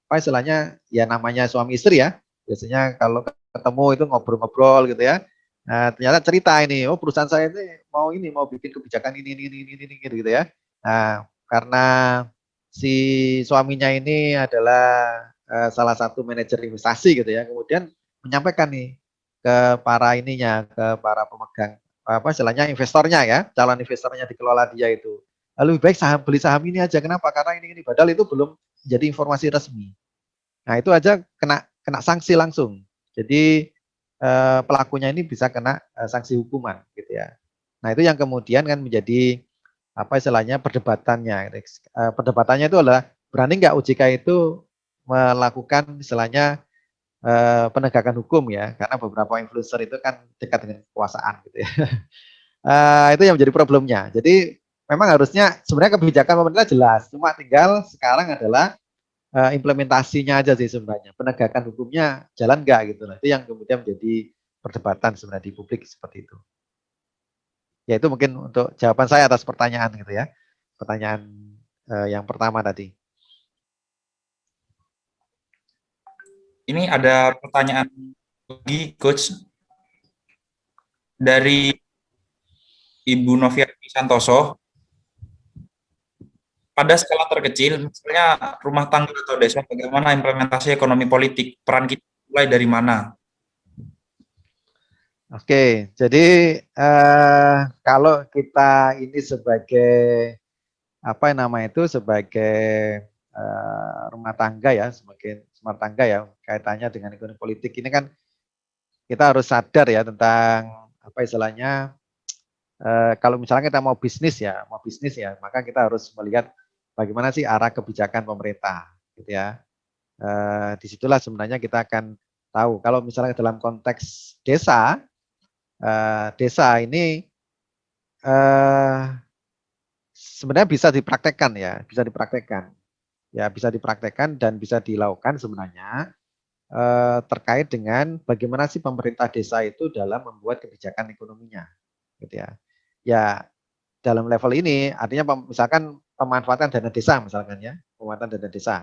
[SPEAKER 3] apa istilahnya ya namanya suami istri ya. Biasanya kalau ketemu itu ngobrol-ngobrol gitu ya. Nah ternyata cerita ini, oh perusahaan saya ini mau bikin kebijakan ini gitu ya. Nah karena si suaminya ini adalah salah satu manajer investasi gitu ya. Kemudian menyampaikan nih ke para ininya, ke para pemegang apa istilahnya investornya ya, calon investornya dikelola dia itu. Lebih baik beli saham ini aja. Kenapa? Karena ini padahal itu belum jadi informasi resmi. Nah, itu aja kena kena sanksi langsung. Jadi pelakunya ini bisa kena sanksi hukuman gitu ya. Nah, itu yang kemudian kan menjadi apa istilahnya perdebatannya. Perdebatannya itu adalah berani nggak OJK itu melakukan istilahnya penegakan hukum ya, karena beberapa influencer itu kan dekat dengan kekuasaan gitu ya. Itu yang menjadi problemnya. Jadi memang harusnya sebenarnya kebijakan pemerintah jelas, cuma tinggal sekarang adalah implementasinya aja sih sebenarnya. Penegakan hukumnya jalan nggak gitu lah. Itu yang kemudian menjadi perdebatan sebenarnya di publik seperti itu. Ya itu mungkin untuk jawaban saya atas pertanyaan gitu ya. Pertanyaan yang pertama tadi.
[SPEAKER 1] Ini ada pertanyaan lagi, Coach, dari Ibu Noviati Santoso. Pada skala terkecil, misalnya rumah tangga atau desa, bagaimana implementasi ekonomi politik? Peran kita mulai dari mana?
[SPEAKER 3] Oke, jadi kalau kita ini sebagai apa nama itu sebagai rumah tangga ya, sebagai rumah tangga ya, kaitannya dengan ekonomi politik ini kan kita harus sadar ya tentang apa istilahnya kalau misalnya kita mau bisnis ya, maka kita harus melihat bagaimana sih arah kebijakan pemerintah, gitu ya. Disitulah sebenarnya kita akan tahu kalau misalnya dalam konteks desa, desa ini eh, sebenarnya bisa dipraktekkan ya, bisa dipraktekkan. Ya, bisa dipraktekkan dan bisa dilakukan sebenarnya terkait dengan bagaimana sih pemerintah desa itu dalam membuat kebijakan ekonominya, gitu ya. Ya, dalam level ini artinya misalkan pemanfaatan dana desa misalkan ya, pemanfaatan dana desa.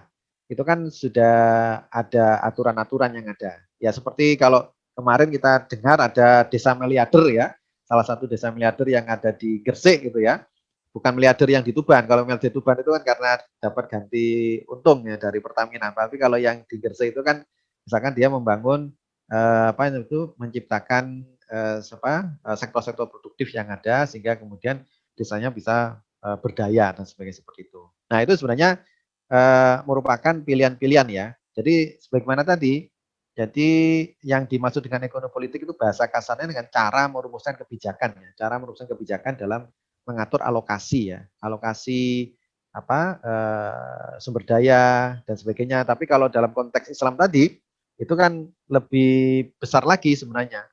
[SPEAKER 3] Itu kan sudah ada aturan-aturan yang ada. Ya seperti kalau kemarin kita dengar ada desa miliarder ya, salah satu desa miliarder yang ada di Gresik gitu ya. Bukan miliarder yang di Tuban. Kalau miliarder di Tuban itu kan karena dapat ganti untung ya dari Pertamina. Tapi kalau yang di Gresik itu kan misalkan dia membangun apa itu menciptakan sektor-sektor produktif yang ada sehingga kemudian desanya bisa berdaya dan sebagainya seperti itu. Nah itu sebenarnya merupakan pilihan-pilihan ya. Jadi sebagaimana tadi, jadi yang dimaksud dengan ekonomi politik itu bahasa kasarnya dengan cara merumuskan kebijakan ya, cara merumuskan kebijakan dalam mengatur alokasi ya, alokasi apa sumber daya dan sebagainya. Tapi kalau dalam konteks Islam tadi itu kan lebih besar lagi sebenarnya,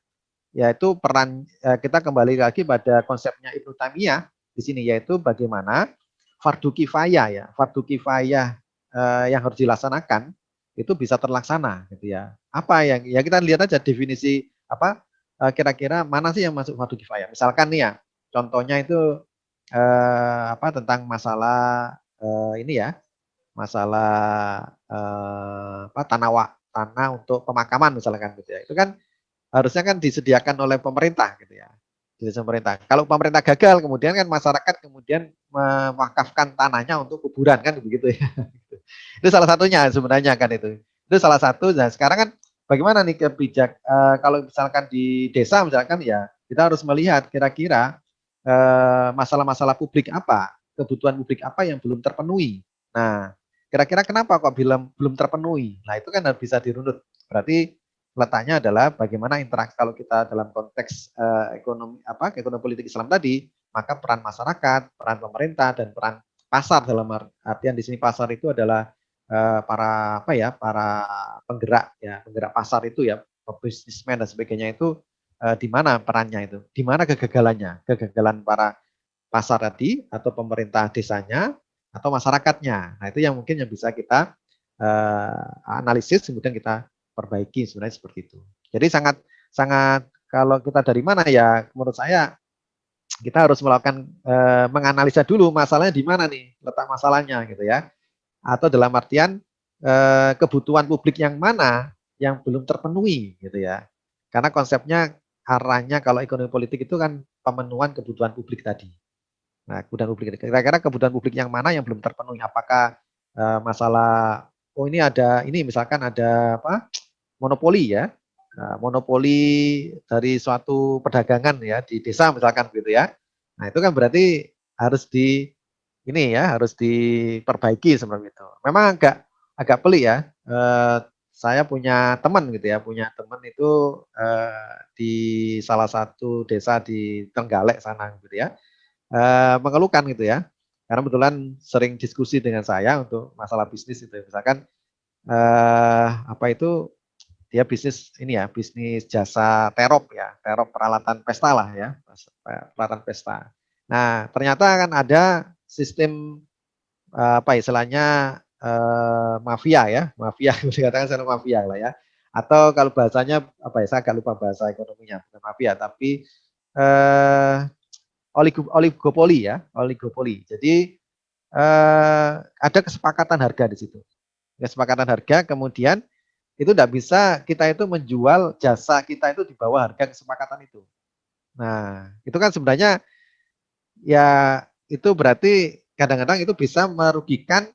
[SPEAKER 3] yaitu peran kita kembali lagi pada konsepnya Ibnu Taimiyah di sini yaitu bagaimana fardu kifayah ya, fardu kifayah yang harus dilaksanakan itu bisa terlaksana gitu ya. Apa yang ya kita lihat aja definisi apa kira-kira mana sih yang masuk fardu kifayah. Misalkan nih ya, contohnya itu apa tentang masalah ini ya, masalah apa tanah untuk pemakaman misalkan gitu ya. Itu kan harusnya kan disediakan oleh pemerintah gitu ya. Desa pemerintah. Kalau pemerintah gagal, kemudian kan masyarakat kemudian mewakafkan tanahnya untuk kuburan kan begitu ya. Itu salah satunya sebenarnya kan itu. Itu salah satu. Nah sekarang kan bagaimana nih kalau misalkan di desa misalkan ya kita harus melihat kira-kira masalah-masalah publik apa, kebutuhan publik apa yang belum terpenuhi. Nah kira-kira kenapa kok belum terpenuhi? Nah itu kan harus bisa dirunut. Berarti letaknya adalah bagaimana interaksi kalau kita dalam konteks ekonomi politik Islam tadi, maka peran masyarakat, peran pemerintah dan peran pasar dalam artian di sini pasar itu adalah para penggerak ya, penggerak pasar itu ya, bisnismen dan sebagainya itu di mana perannya itu, di mana kegagalannya, kegagalan para pasar tadi atau pemerintah desanya atau masyarakatnya. Nah itu yang mungkin yang bisa kita analisis kemudian kita perbaiki sebenarnya seperti itu. Jadi sangat sangat kalau kita dari mana ya menurut saya kita harus melakukan menganalisa dulu masalahnya di mana nih letak masalahnya gitu ya. Atau dalam artian kebutuhan publik yang mana yang belum terpenuhi gitu ya. Karena konsepnya arahnya kalau ekonomi politik itu kan pemenuhan kebutuhan publik tadi. Nah, kebutuhan publik kira-kira kebutuhan publik yang mana yang belum terpenuhi? Apakah masalah ini ada ini misalkan ada apa monopoli ya, nah, monopoli dari suatu perdagangan ya di desa misalkan gitu ya. Nah itu kan berarti harus ini ya harus diperbaiki seperti itu. Memang agak agak pelik ya. Saya punya teman gitu ya, punya teman itu di salah satu desa di Trenggalek sana gitu ya, mengeluhkan gitu ya. Karena kebetulan sering diskusi dengan saya untuk masalah bisnis itu, misalkan apa itu dia bisnis ini ya, bisnis jasa terop ya, terop peralatan pesta lah ya, peralatan pesta. Nah, ternyata kan ada sistem apa istilahnya mafia ya, mafia dikatakan sana mafia lah ya. Atau kalau bahasanya apa ya, saya agak lupa bahasa ekonominya, bukan mafia tapi eh, oligopoli ya, oligopoli. Jadi ada kesepakatan harga di situ. Kesepakatan harga kemudian itu tidak bisa kita itu menjual jasa kita itu di bawah harga kesepakatan itu. Nah, itu kan sebenarnya ya itu berarti kadang-kadang itu bisa merugikan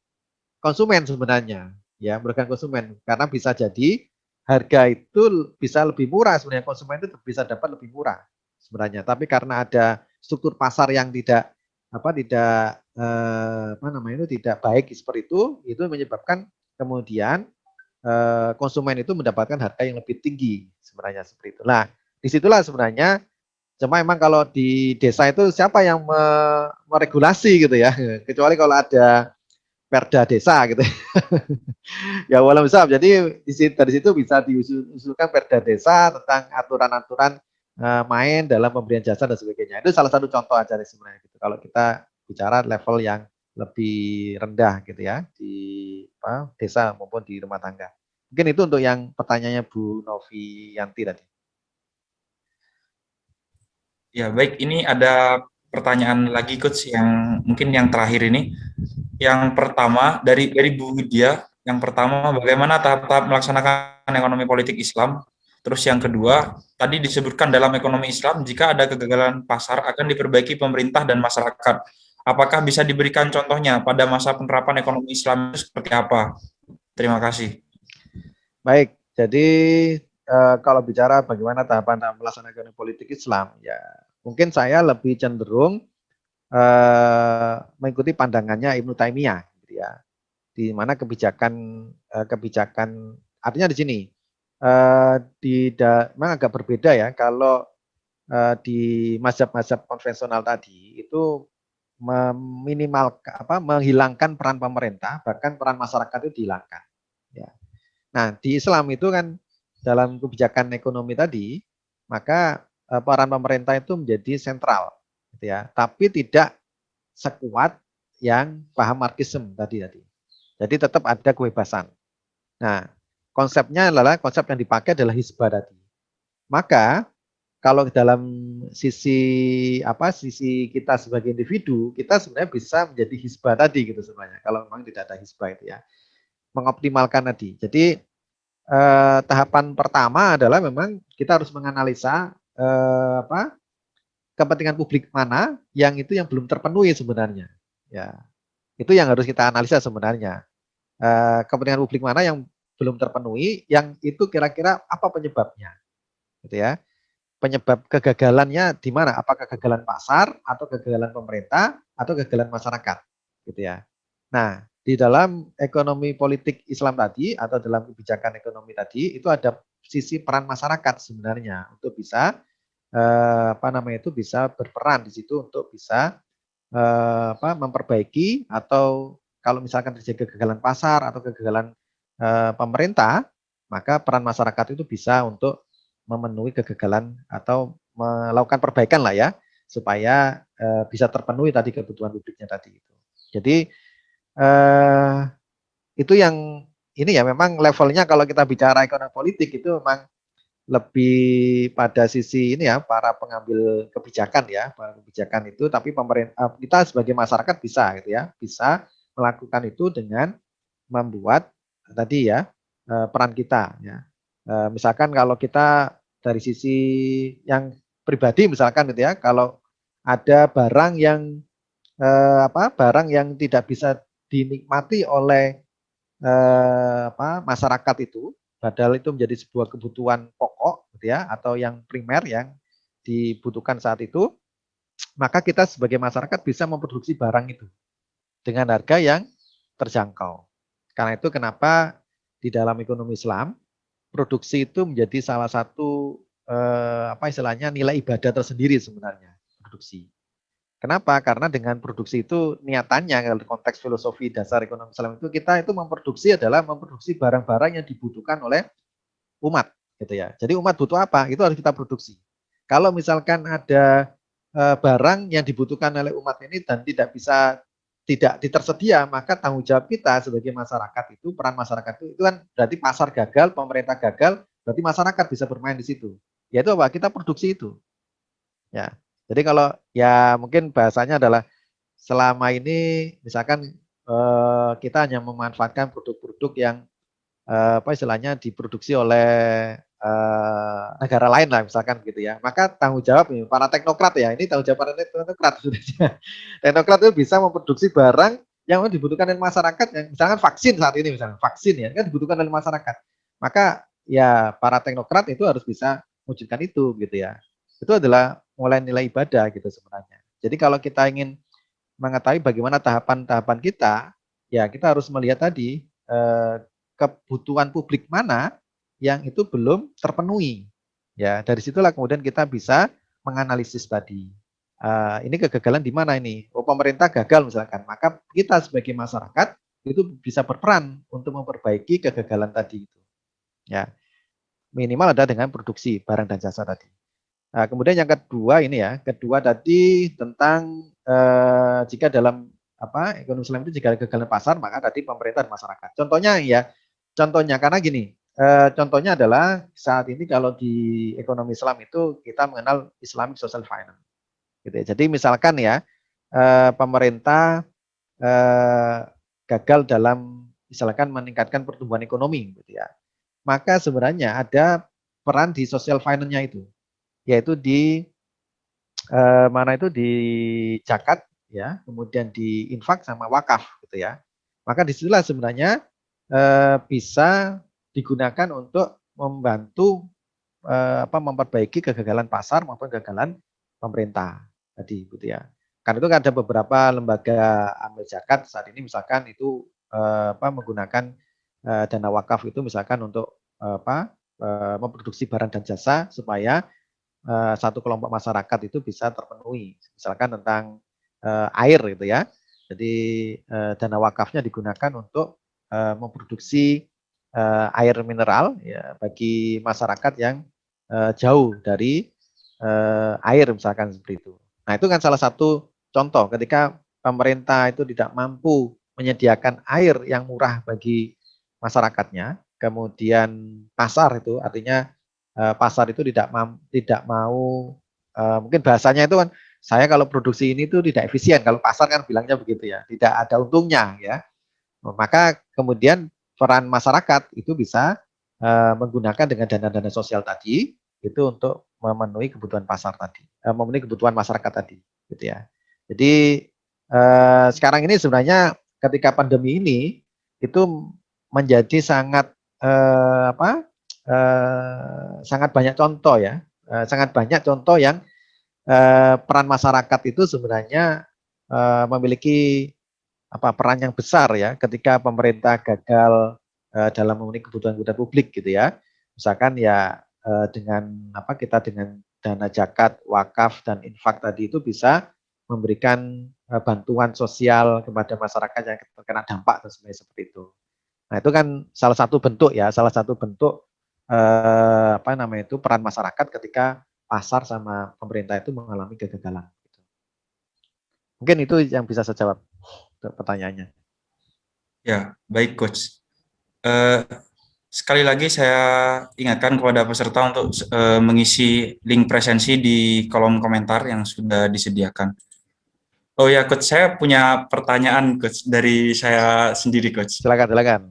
[SPEAKER 3] konsumen sebenarnya, ya merugikan konsumen karena bisa jadi harga itu bisa lebih murah sebenarnya konsumen itu bisa dapat lebih murah sebenarnya. Tapi karena ada struktur pasar yang tidak apa namanya itu tidak baik seperti itu menyebabkan kemudian konsumen itu mendapatkan harga yang lebih tinggi sebenarnya seperti itu. Nah, disitulah sebenarnya cuma emang kalau di desa itu siapa yang meregulasi gitu ya, kecuali kalau ada perda desa gitu. Ya walau bisa, jadi dari situ bisa diusulkan perda desa tentang aturan-aturan main dalam pemberian jasa dan sebagainya. Itu salah satu contoh aja nih sebenarnya gitu. Kalau kita bicara level yang lebih rendah gitu ya di desa maupun di rumah tangga. Mungkin itu untuk yang pertanyaannya Bu Novi Yanti tadi.
[SPEAKER 1] Ya, baik. Ini ada pertanyaan lagi, Coach, yang mungkin yang terakhir ini. Yang pertama dari Bu Widya, yang pertama bagaimana tahap-tahap melaksanakan ekonomi politik Islam? Terus yang kedua, tadi disebutkan dalam ekonomi Islam jika ada kegagalan pasar akan diperbaiki pemerintah dan masyarakat. Apakah bisa diberikan contohnya pada masa penerapan ekonomi Islam itu seperti apa? Terima kasih.
[SPEAKER 3] Baik, jadi kalau bicara bagaimana tahapan melaksanakan ekonomi politik Islam, ya mungkin saya lebih cenderung mengikuti pandangannya Ibnu Taimiyah, gitu ya. Di mana kebijakan artinya di sini memang agak berbeda ya kalau di mazhab-mazhab konvensional tadi itu menghilangkan peran pemerintah, bahkan peran masyarakat itu dihilangkan. Ya. Nah, di Islam itu kan dalam kebijakan ekonomi tadi, maka peran pemerintah itu menjadi sentral, gitu ya. Tapi tidak sekuat yang paham Marxisme tadi. Jadi tetap ada kebebasan. Nah, konsepnya adalah konsep yang dipakai adalah hisbah tadi. Maka kalau dalam sisi kita sebagai individu, kita sebenarnya bisa menjadi hisbah tadi gitu sebenarnya. Kalau memang tidak ada hisbah itu ya, mengoptimalkan tadi. Jadi tahapan pertama adalah memang kita harus menganalisa kepentingan publik mana yang itu yang belum terpenuhi sebenarnya. Ya, itu yang harus kita analisa sebenarnya. Kepentingan publik mana yang belum terpenuhi, yang itu kira-kira apa penyebabnya, gitu ya. Penyebab kegagalannya di mana? Apakah kegagalan pasar atau kegagalan pemerintah atau kegagalan masyarakat, gitu ya. Nah, di dalam ekonomi politik Islam tadi atau dalam kebijakan ekonomi tadi itu ada sisi peran masyarakat sebenarnya untuk bisa bisa berperan di situ untuk bisa memperbaiki atau kalau misalkan terjadi kegagalan pasar atau kegagalan pemerintah, maka peran masyarakat itu bisa untuk memenuhi kegagalan atau melakukan perbaikan lah ya, supaya bisa terpenuhi tadi kebutuhan publiknya tadi itu. Jadi eh, itu yang ini ya memang levelnya kalau kita bicara ekonomi politik itu memang lebih pada sisi ini ya para pengambil kebijakan ya, para kebijakan itu tapi pemerintah kita sebagai masyarakat bisa gitu ya, bisa melakukan itu dengan membuat tadi ya peran kita ya. Misalkan kalau kita dari sisi yang pribadi misalkan gitu ya, kalau ada barang yang barang yang tidak bisa dinikmati oleh masyarakat itu, padahal itu menjadi sebuah kebutuhan pokok gitu ya, atau yang primer yang dibutuhkan saat itu, maka kita sebagai masyarakat bisa memproduksi barang itu dengan harga yang terjangkau. Karena itu kenapa di dalam ekonomi Islam produksi itu menjadi salah satu istilahnya nilai ibadah tersendiri sebenarnya produksi. Kenapa? Karena dengan produksi itu niatannya kalau konteks filosofi dasar ekonomi Islam itu kita itu memproduksi adalah memproduksi barang-barang yang dibutuhkan oleh umat gitu ya. Jadi umat butuh apa? Itu harus kita produksi. Kalau misalkan ada barang yang dibutuhkan oleh umat ini dan tidak tersedia, maka tanggung jawab kita sebagai masyarakat itu, peran masyarakat itu kan berarti pasar gagal, pemerintah gagal, berarti masyarakat bisa bermain di situ. Yaitu apa? Kita produksi itu. Ya. Jadi kalau ya mungkin bahasanya adalah selama ini misalkan kita hanya memanfaatkan produk-produk yang istilahnya diproduksi oleh negara lain lah misalkan gitu ya. Maka tanggung jawab para teknokrat ya, ini tanggung jawab para teknokrat sudah. Teknokrat itu bisa memproduksi barang yang dibutuhkan oleh masyarakat, yang misalkan vaksin saat ini misalnya vaksin ya kan dibutuhkan oleh masyarakat. Maka ya para teknokrat itu harus bisa mewujudkan itu gitu ya. Itu adalah mulai nilai ibadah gitu sebenarnya. Jadi kalau kita ingin mengetahui bagaimana tahapan-tahapan kita, ya kita harus melihat tadi kebutuhan publik mana yang itu belum terpenuhi. Ya, dari situlah kemudian kita bisa menganalisis tadi. Ini kegagalan di mana ini? Oh, pemerintah gagal misalkan, maka kita sebagai masyarakat itu bisa berperan untuk memperbaiki kegagalan tadi itu. Ya, minimal ada dengan produksi barang dan jasa tadi. Nah, kemudian yang kedua ini ya, kedua tadi tentang jika dalam ekonomi Islam itu jika kegagalan pasar maka tadi pemerintah dan masyarakat. Contohnya karena gini, contohnya adalah saat ini kalau di ekonomi Islam itu kita mengenal Islamic Social Finance. Gitu ya. Jadi misalkan ya pemerintah gagal dalam misalkan meningkatkan pertumbuhan ekonomi, gitu ya. Maka sebenarnya ada peran di social finance-nya itu, yaitu di mana itu di zakat ya, kemudian di infak sama wakaf gitu ya. Maka disitulah sebenarnya bisa digunakan untuk membantu memperbaiki kegagalan pasar maupun kegagalan pemerintah tadi gitu ya. Karena itu kan ada beberapa lembaga amil zakat saat ini misalkan itu menggunakan dana wakaf itu misalkan untuk memproduksi barang dan jasa supaya satu kelompok masyarakat itu bisa terpenuhi. Misalkan tentang air gitu ya. Jadi dana wakafnya digunakan untuk memproduksi air mineral ya bagi masyarakat yang jauh dari air misalkan seperti itu. Nah, itu kan salah satu contoh ketika pemerintah itu tidak mampu menyediakan air yang murah bagi masyarakatnya, kemudian pasar itu artinya pasar itu tidak mau mungkin bahasanya itu kan saya kalau produksi ini tuh tidak efisien, kalau pasar kan bilangnya begitu ya, tidak ada untungnya ya. Maka kemudian peran masyarakat itu bisa menggunakan dengan dana-dana sosial tadi itu untuk memenuhi kebutuhan pasar tadi, memenuhi kebutuhan masyarakat tadi, gitu ya. Jadi sekarang ini sebenarnya ketika pandemi ini itu menjadi sangat sangat banyak contoh ya, sangat banyak contoh yang peran masyarakat itu sebenarnya memiliki peran yang besar ya ketika pemerintah gagal dalam memenuhi kebutuhan-kebutuhan publik gitu ya. Misalkan ya dengan kita dengan dana zakat, wakaf dan infak tadi itu bisa memberikan bantuan sosial kepada masyarakat yang terkena dampak dan sebagainya seperti itu. Nah, itu kan salah satu bentuk ya, salah satu bentuk peran masyarakat ketika pasar sama pemerintah itu mengalami kegagalan. Mungkin itu yang bisa saya jawab untuk pertanyaannya.
[SPEAKER 1] Ya, baik Coach. Eh, Sekali lagi saya ingatkan kepada peserta untuk mengisi link presensi di kolom komentar yang sudah disediakan. Oh ya, Coach, saya punya pertanyaan, Coach, dari saya sendiri, Coach.
[SPEAKER 3] Silakan, silakan.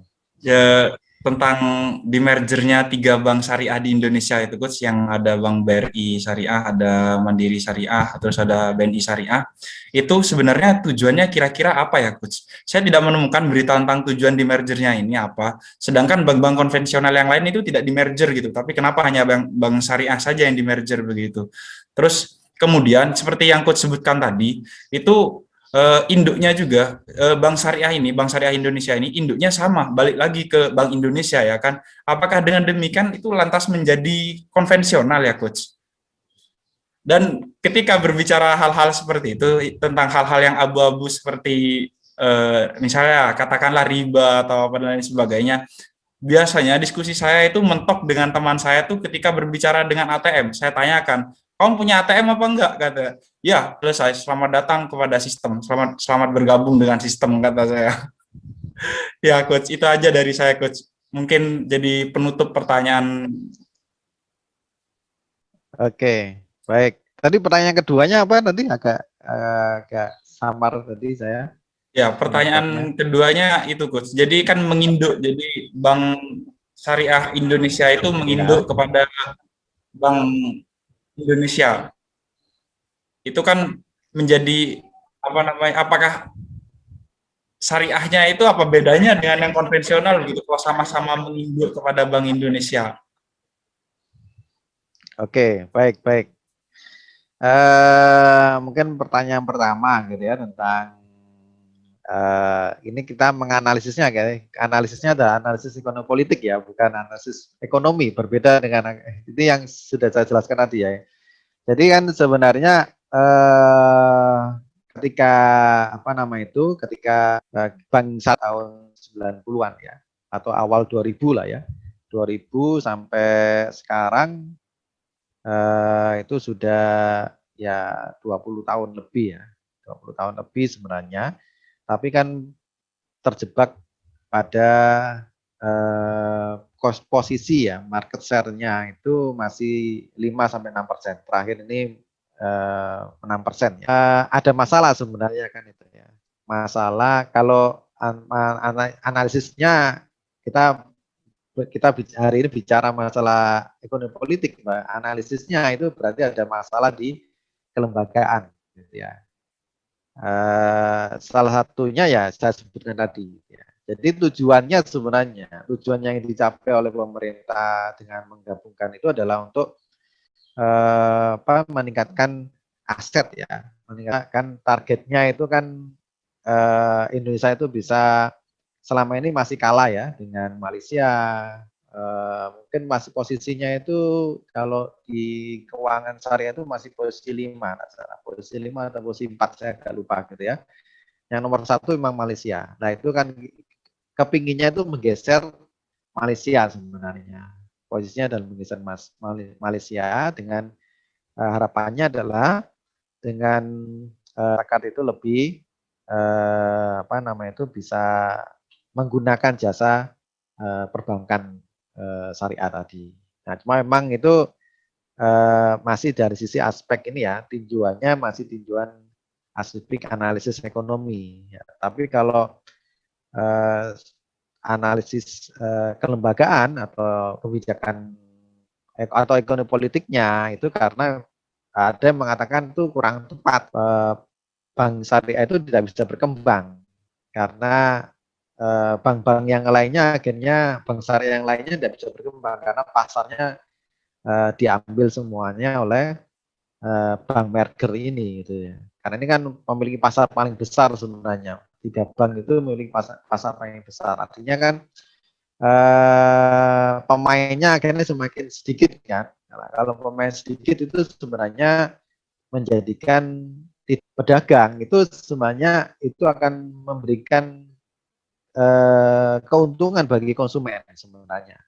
[SPEAKER 1] Ya, tentang di mergernya 3 bank syariah di Indonesia itu, Coach, yang ada Bank BRI Syariah, ada Mandiri Syariah, terus ada BNI Syariah. Itu sebenarnya tujuannya kira-kira apa ya, Coach? Saya tidak menemukan berita tentang tujuan di mergernya ini apa. Sedangkan bank-bank konvensional yang lain itu tidak di merger gitu. Tapi kenapa hanya bank syariah saja yang di merger begitu? Terus kemudian seperti yang Coach sebutkan tadi, itu induknya juga Bank Syariah ini, Bank Syariah Indonesia ini induknya sama, balik lagi ke Bank Indonesia ya kan. Apakah dengan demikian itu lantas menjadi konvensional ya Coach? Dan ketika berbicara hal-hal seperti itu, tentang hal-hal yang abu-abu seperti misalnya katakanlah riba atau apa dan lain sebagainya, biasanya diskusi saya itu mentok dengan teman saya tuh ketika berbicara dengan ATM. Saya tanyakan, kamu punya ATM apa enggak? Kata, ya selesai, selamat datang kepada sistem, selamat selamat bergabung dengan sistem, kata saya. Ya Coach, itu aja dari saya Coach. Mungkin jadi penutup pertanyaan.
[SPEAKER 3] Oke, baik. Tadi pertanyaan keduanya apa? Tadi agak samar tadi saya
[SPEAKER 1] Ya,
[SPEAKER 3] menangkapnya.
[SPEAKER 1] pertanyaan keduanya itu Coach. Jadi kan menginduk, jadi Bank Syariah Indonesia itu
[SPEAKER 3] Ya,
[SPEAKER 1] menginduk kepada Bank Indonesia. Itu kan menjadi apa namanya? Apakah syariahnya itu apa bedanya dengan yang konvensional gitu kalau sama-sama menginduk kepada Bank Indonesia?
[SPEAKER 3] oke, baik, baik. Mungkin pertanyaan pertama gitu ya tentang ini kita menganalisisnya, guys. Analisisnya ada analisis ekonomi politik ya, bukan analisis ekonomi. Berbeda dengan itu yang sudah saya jelaskan tadi ya. Jadi kan sebenarnya ketika ketika bangsa tahun 90-an ya atau awal 2000 lah ya. 2000 sampai sekarang itu sudah ya 20 tahun lebih ya. 20 tahun lebih sebenarnya. Tapi kan terjebak pada posisi ya market share-nya itu masih 5-6%. Terakhir ini 6% ya. Ada masalah sebenarnya kan itu ya. Masalah kalau analisisnya kita kita hari ini bicara masalah ekonomi politik, Mbak. Analisisnya itu berarti ada masalah di kelembagaan gitu ya. Salah satunya ya saya sebutkan tadi ya. Jadi tujuan yang dicapai oleh pemerintah dengan menggabungkan itu adalah untuk meningkatkan aset ya, meningkatkan targetnya itu kan Indonesia itu bisa selama ini masih kalah ya dengan Malaysia. Mungkin masih posisinya itu kalau di keuangan syariah itu masih posisi 5, posisi 5 atau posisi 4 saya agak lupa gitu ya. Yang nomor 1 memang Malaysia. Nah itu kan kepinginnya itu menggeser Malaysia sebenarnya. Posisinya adalah menggeser Malaysia dengan harapannya adalah dengan rakyat itu lebih bisa menggunakan jasa perbankan syariah tadi. Nah, cuma memang itu masih dari sisi aspek ini ya, tinjauannya masih tinjauan aspek analisis ekonomi. Ya. Tapi kalau analisis kelembagaan atau kebijakan atau ekonomi politiknya itu karena ada yang mengatakan itu kurang tepat. Bank syariah itu tidak bisa berkembang karena bank-bank yang lainnya akhirnya bank syariah yang lainnya tidak bisa berkembang karena pasarnya diambil semuanya oleh bank merger ini gitu ya. Karena ini kan memiliki pasar paling besar sebenarnya. 3 bank itu memiliki pasar paling besar. Artinya kan pemainnya akhirnya semakin sedikit kan. Nah, kalau pemain sedikit itu sebenarnya menjadikan pedagang itu sebenarnya itu akan memberikan keuntungan bagi konsumen sebenarnya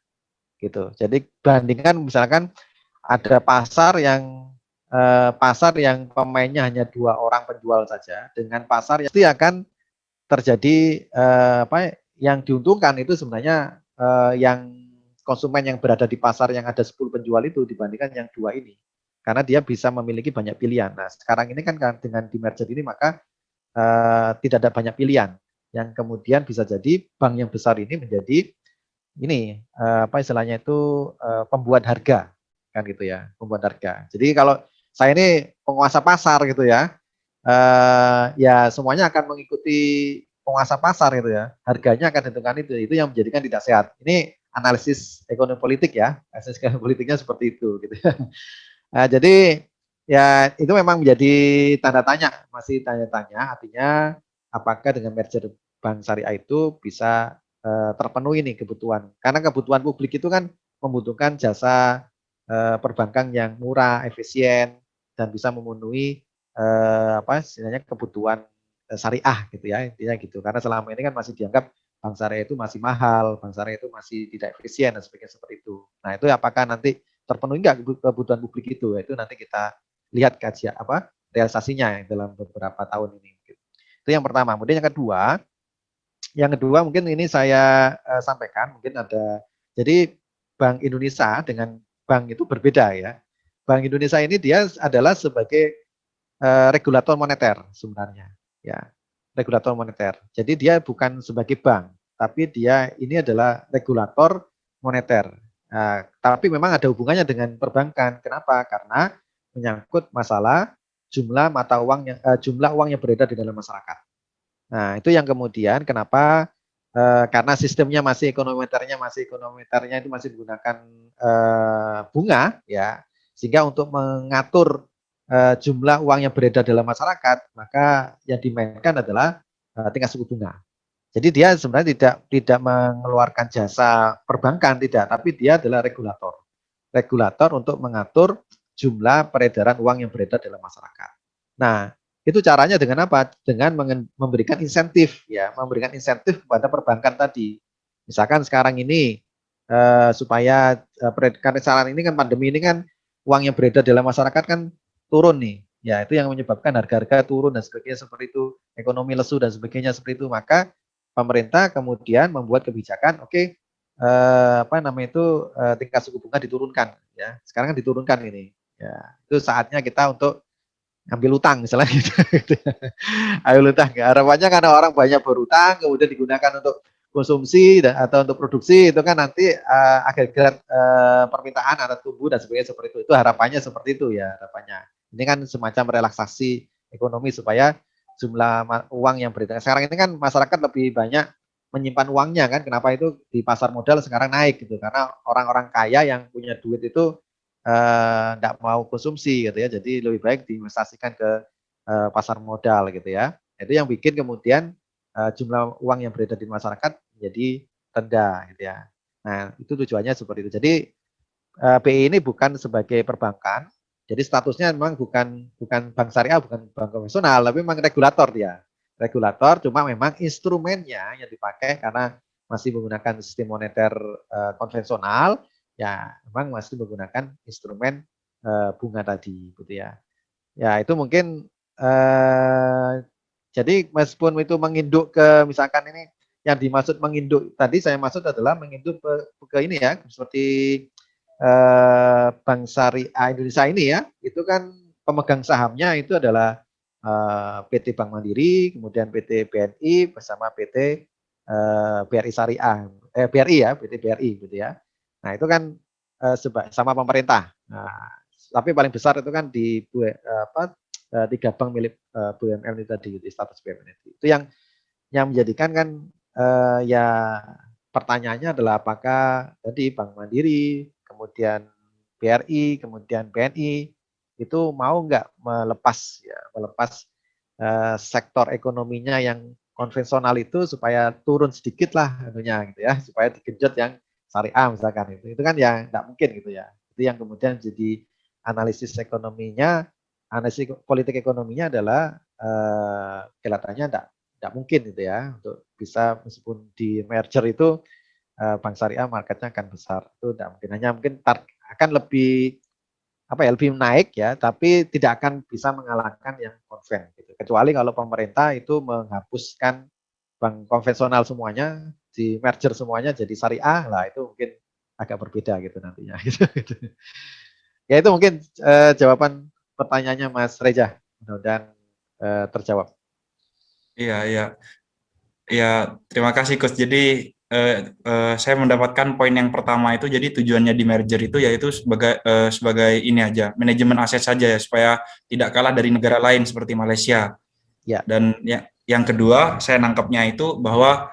[SPEAKER 3] gitu. Jadi bandingkan misalkan ada pasar yang pemainnya hanya 2 orang penjual saja dengan pasar yang pasti akan terjadi yang diuntungkan itu sebenarnya yang konsumen yang berada di pasar yang ada 10 penjual itu dibandingkan yang 2 ini. Karena dia bisa memiliki banyak pilihan. Nah, sekarang ini kan dengan di merger ini maka tidak ada banyak pilihan yang kemudian bisa jadi bank yang besar ini menjadi ini istilahnya itu pembuat harga kan gitu ya, pembuat harga. Jadi kalau saya ini penguasa pasar gitu ya, ya semuanya akan mengikuti penguasa pasar gitu ya, harganya akan ditentukan itu yang menjadikan tidak sehat. Ini analisis ekonomi politik ya, analisis ekonomi politiknya seperti itu gitu ya. Nah, jadi ya itu memang menjadi tanda tanya, masih tanya tanya. Artinya apakah dengan merger bank syariah itu bisa terpenuhi nih kebutuhan? Karena kebutuhan publik itu kan membutuhkan jasa perbankan yang murah, efisien, dan bisa memenuhi istilahnya kebutuhan syariah gitu ya intinya gitu. Karena selama ini kan masih dianggap bank syariah itu masih mahal, bank syariah itu masih tidak efisien dan sebagainya seperti itu. Nah itu apakah nanti terpenuhi nggak kebutuhan publik itu nanti kita lihat kajian realisasinya dalam beberapa tahun ini. Itu yang pertama. Kemudian yang kedua mungkin ini saya sampaikan mungkin ada jadi Bank Indonesia dengan bank itu berbeda ya. Bank Indonesia ini dia adalah sebagai regulator moneter sebenarnya ya regulator moneter. Jadi dia bukan sebagai bank, tapi dia ini adalah regulator moneter. Nah, tapi memang ada hubungannya dengan perbankan. Kenapa? Karena menyangkut masalah jumlah uang yang beredar di dalam masyarakat. Nah, itu yang kemudian kenapa karena sistemnya ekonomi moneternya itu masih menggunakan bunga ya, sehingga untuk mengatur jumlah uang yang beredar dalam masyarakat, maka yang dimainkan adalah tingkat suku bunga. Jadi dia sebenarnya tidak mengeluarkan jasa perbankan tidak, tapi dia adalah regulator. Regulator untuk mengatur jumlah peredaran uang yang beredar dalam masyarakat. Nah, itu caranya dengan apa? Dengan memberikan insentif ya, memberikan insentif kepada perbankan tadi. Misalkan sekarang ini supaya karena sekarang ini kan pandemi ini kan uang yang beredar dalam masyarakat kan turun nih. Ya, itu yang menyebabkan harga-harga turun dan sebagainya seperti itu, ekonomi lesu dan sebagainya seperti itu. Maka pemerintah kemudian membuat kebijakan, oke, tingkat suku bunga diturunkan ya. Sekarang kan diturunkan ini. Ya, itu saatnya kita untuk ngambil utang misalnya gitu. Ambil utang. Harapannya karena orang banyak berutang kemudian digunakan untuk konsumsi atau untuk produksi itu kan nanti agregat permintaan akan tumbuh dan sebagainya seperti itu. Itu harapannya seperti itu ya harapannya. Ini kan semacam relaksasi ekonomi supaya jumlah uang yang beredar. Sekarang ini kan masyarakat lebih banyak menyimpan uangnya kan. Kenapa itu di pasar modal sekarang naik gitu? Karena orang-orang kaya yang punya duit itu nggak mau konsumsi gitu ya. Jadi lebih baik diinvestasikan ke pasar modal gitu ya. Itu yang bikin kemudian jumlah uang yang beredar di masyarakat menjadi rendah gitu ya. Nah, itu tujuannya seperti itu. Jadi BI ini bukan sebagai perbankan. Jadi statusnya memang bukan bank syariah, bukan bank konvensional, tapi memang regulator dia. Regulator, cuma memang instrumennya yang dipakai karena masih menggunakan sistem moneter konvensional, ya memang masih menggunakan instrumen bunga tadi, gitu ya. Ya itu mungkin jadi meskipun itu menginduk ke misalkan ini yang dimaksud menginduk tadi saya maksud adalah menginduk ke ini ya seperti Bank Syariah Indonesia ini ya itu kan pemegang sahamnya itu adalah PT Bank Mandiri, kemudian PT BNI bersama PT BRI Syariah, BRI ya, PT BRI gitu ya. Nah itu kan sama pemerintah. Nah, tapi paling besar itu kan di 3 bank milik BUMN itu tadi, di status BUMN itu yang menjadikan kan ya pertanyaannya adalah apakah tadi Bank Mandiri, kemudian BRI, kemudian BNI itu mau nggak melepas sektor ekonominya yang konvensional itu supaya turun sedikit lah gitu ya, supaya digenjot yang syariah misalkan itu kan ya nggak mungkin gitu ya. Itu yang kemudian jadi analisis ekonominya, analisis politik ekonominya adalah kelihatannya nggak mungkin gitu ya untuk bisa meskipun di merger itu bank syariah marketnya akan besar, itu tidak mungkin, hanya mungkin akan lebih lebih naik ya, tapi tidak akan bisa mengalahkan yang konven gitu. Kecuali kalau pemerintah itu menghapuskan bank konvensional semuanya, di merger semuanya jadi syariah lah, itu mungkin agak berbeda gitu nantinya gitu. Ya itu mungkin jawaban pertanyaannya Mas Reza, mudah-mudahan terjawab.
[SPEAKER 1] Iya. Ya, terima kasih Coach. Jadi saya mendapatkan poin yang pertama itu, jadi tujuannya di merger itu yaitu sebagai ini aja, manajemen aset saja ya, supaya tidak kalah dari negara lain seperti Malaysia.
[SPEAKER 3] Ya.
[SPEAKER 1] Dan yang kedua, saya nangkapnya itu bahwa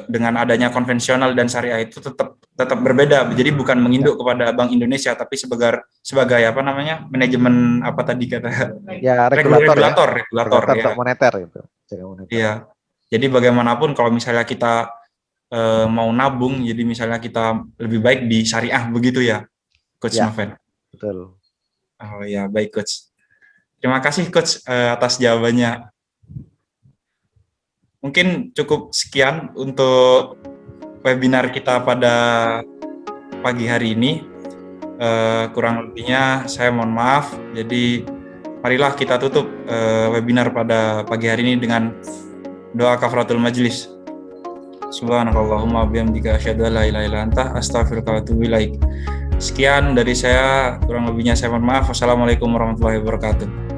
[SPEAKER 1] dengan adanya konvensional dan syariah itu tetap berbeda. Jadi bukan menginduk kepada Bank Indonesia, tapi sebagai apa namanya, manajemen apa tadi kata?
[SPEAKER 3] Ya, regulator
[SPEAKER 1] ya.
[SPEAKER 3] moneter itu.
[SPEAKER 1] Iya. Jadi bagaimanapun kalau misalnya kita mau nabung, jadi misalnya kita lebih baik di syariah begitu ya, Coach Noven.
[SPEAKER 3] Betul.
[SPEAKER 1] Oh ya, baik Coach. Terima kasih Coach atas jawabannya. Mungkin cukup sekian untuk webinar kita pada pagi hari ini. Kurang lebihnya saya mohon maaf. Jadi marilah kita tutup webinar pada pagi hari ini dengan doa kafaratul majlis. Subhanakallahumma bihamdika asyhadu an la ilaha illa anta astaghfiruka wa atubu ilaik. Sekian dari saya, kurang lebihnya saya mohon maaf. Wassalamualaikum warahmatullahi wabarakatuh.